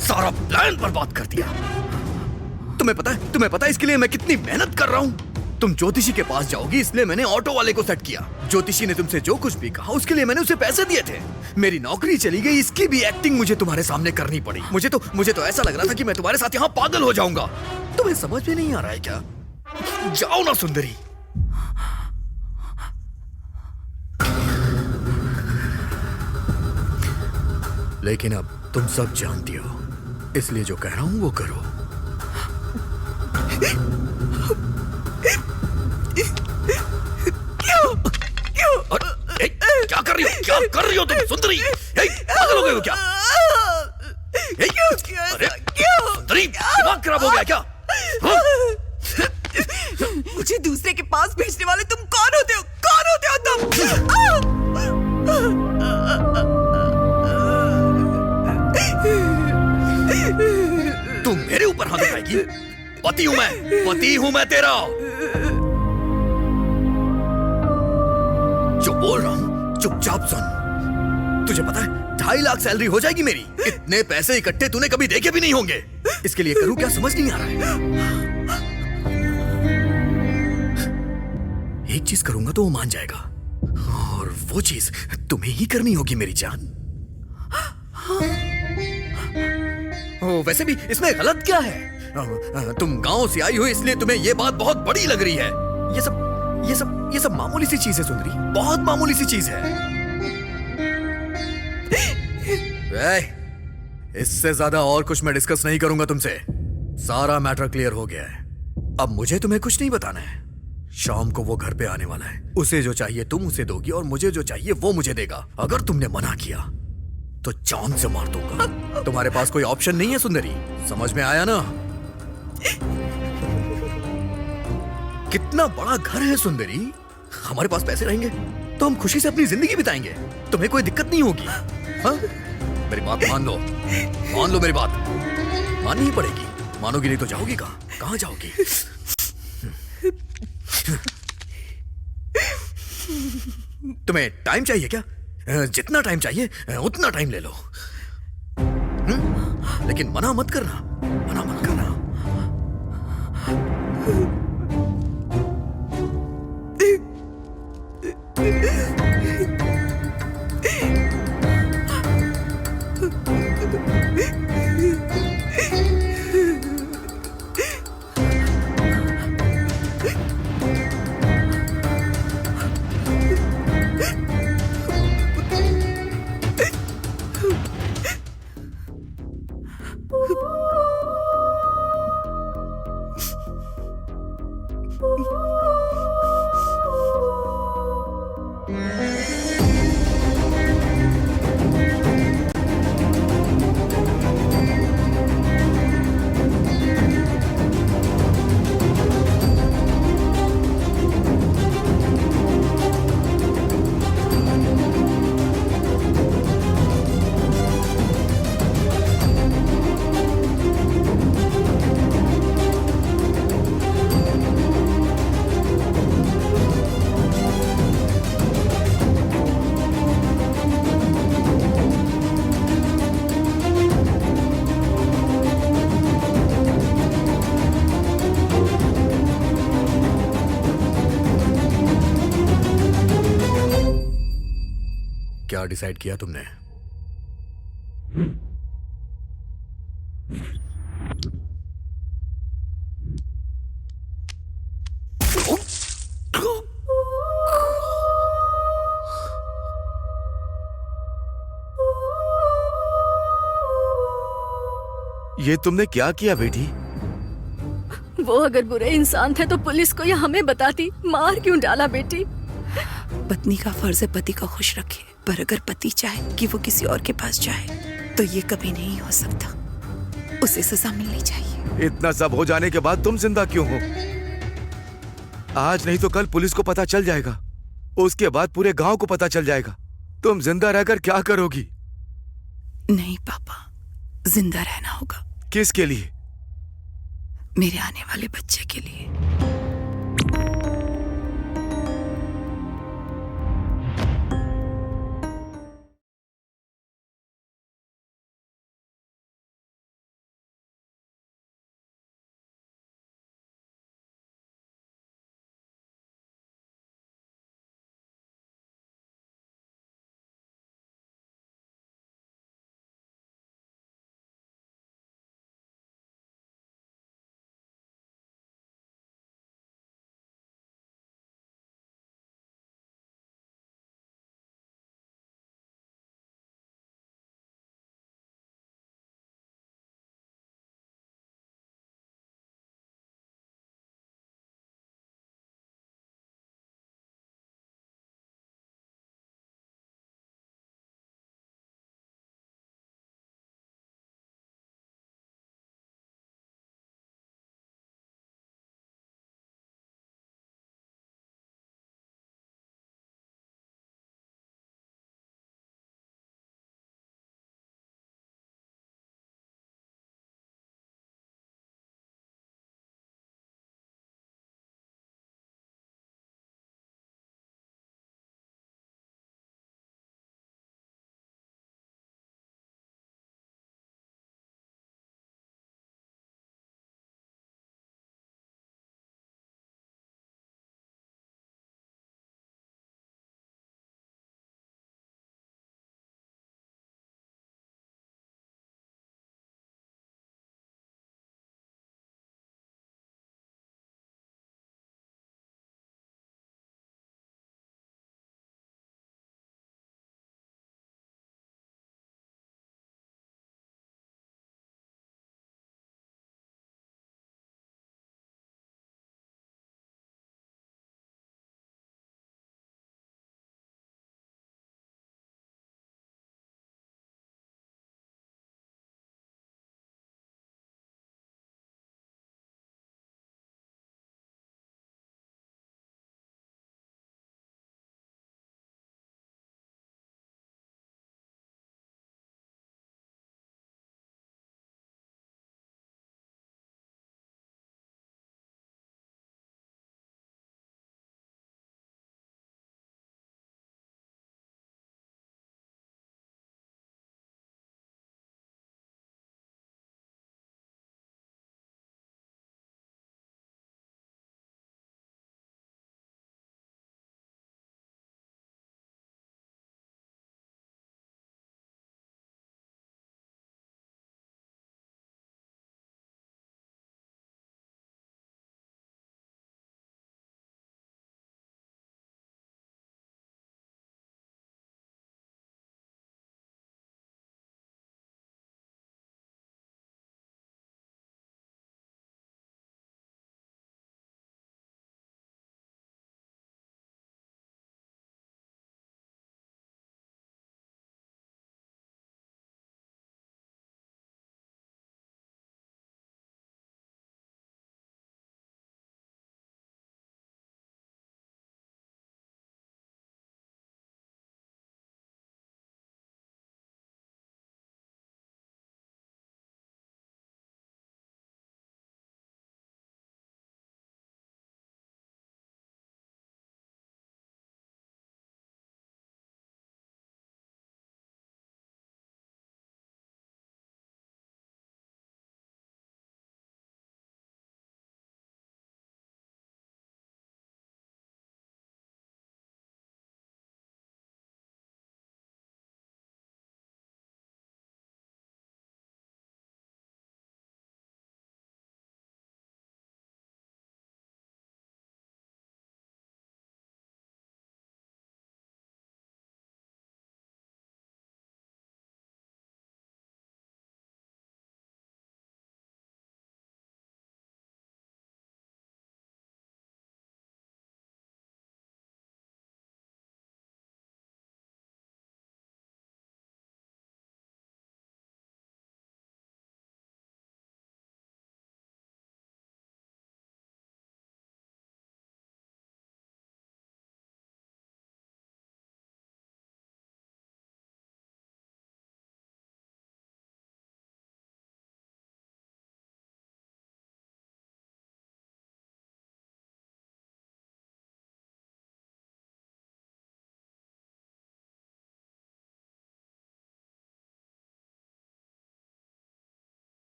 सारा प्लान बर्बाद कर दिया। तुम्हें पता है इसके लिए मैं कितनी मेहनत कर रहा हूं? तुम ज्योतिषी के पास जाओगी इसलिए मैंने ऑटो वाले को सेट किया। ज्योतिषी ने तुमसे जो कुछ भी कहा उसके लिए मैंने उसे पैसे दिए थे। मेरी नौकरी चली गई, इसकी भी एक्टिंग मुझे तुम्हारे सामने करनी पड़ी। मुझे तो ऐसा लग रहा था कि मैं तुम्हारे साथ यहाँ पागल हो जाऊंगा। तुम्हें समझ में नहीं आ रहा है क्या? जाओ ना सुंदरी। लेकिन अब तुम सब जानती हो, इसलिए जो कह रहा हूं वो करो। क्या कर रही हो तुम सुंदरी? पागल हो गए हो क्या? अरे सुंदरी, दिमाग खराब हो गया क्या? मुझे दूसरे के पास भेजने वाले तुम कौन होते हो? कौन होते हो तुम? तुम मेरे ऊपर हाथ उठाएगी? पति हूं मैं तेरा। जो बोल रहा हूं चुपचाप सुन। तुझे पता है 2.5 लाख सैलरी हो जाएगी मेरी। इतने पैसे इकट्ठे तूने कभी देखे भी नहीं होंगे। इसके लिए करूं क्या समझ नहीं आ रहा है। एक चीज करूंगा तो वो मान जाएगा, और वो चीज तुम्हें ही करनी होगी मेरी जान। वैसे भी इसमें गलत क्या है? तुम गांव से आई हो इसलिए तुम्हें ये बात बहुत बड़ी लग रही है। ये सब मामूली सी चीज है सुंदरी, बहुत मामूली सी चीज है। इससे ज्यादा और कुछ मैं डिस्कस नहीं करूंगा तुमसे। सारा मैटर क्लियर हो गया है। अब मुझे तुम्हें कुछ नहीं बताना है। शाम को वो घर पे आने वाला है। उसे जो चाहिए तुम उसे दोगी और मुझे जो चाहिए वो मुझे देगा। अगर तुमने मना किया तो जान से मार दूंगा। तुम्हारे पास कोई ऑप्शन नहीं है सुंदरी, समझ में आया ना? कितना बड़ा घर है सुंदरी। हमारे पास पैसे रहेंगे तो हम खुशी से अपनी जिंदगी बिताएंगे। तुम्हें कोई दिक्कत नहीं होगी। हाँ? मेरी बात मान लो मेरी बात माननी ही पड़ेगी। मानोगी नहीं तो जाओगी कहाँ जाओगी? तुम्हें टाइम चाहिए क्या? जितना टाइम चाहिए उतना टाइम ले लो, लेकिन मना मत करना। क्या डिसाइड किया तुमने? ये तुमने क्या किया बेटी? वो अगर बुरे इंसान थे तो पुलिस को या हमें बताती, मार क्यों डाला बेटी? पत्नी का फर्ज है पति को खुश रखे, पर अगर पति चाहे कि वो किसी और के पास जाए तो ये कभी नहीं हो सकता। उसे सजा मिलनी चाहिए। इतना सब हो जाने के बाद तुम जिंदा क्यों हो? आज नहीं तो कल पुलिस को पता चल जाएगा, उसके बाद पूरे गांव को पता चल जाएगा। तुम जिंदा रहकर क्या करोगी? नहीं पापा, जिंदा रहना होगा। किसके लिए? मेरे आने वाले बच्चे के लिए।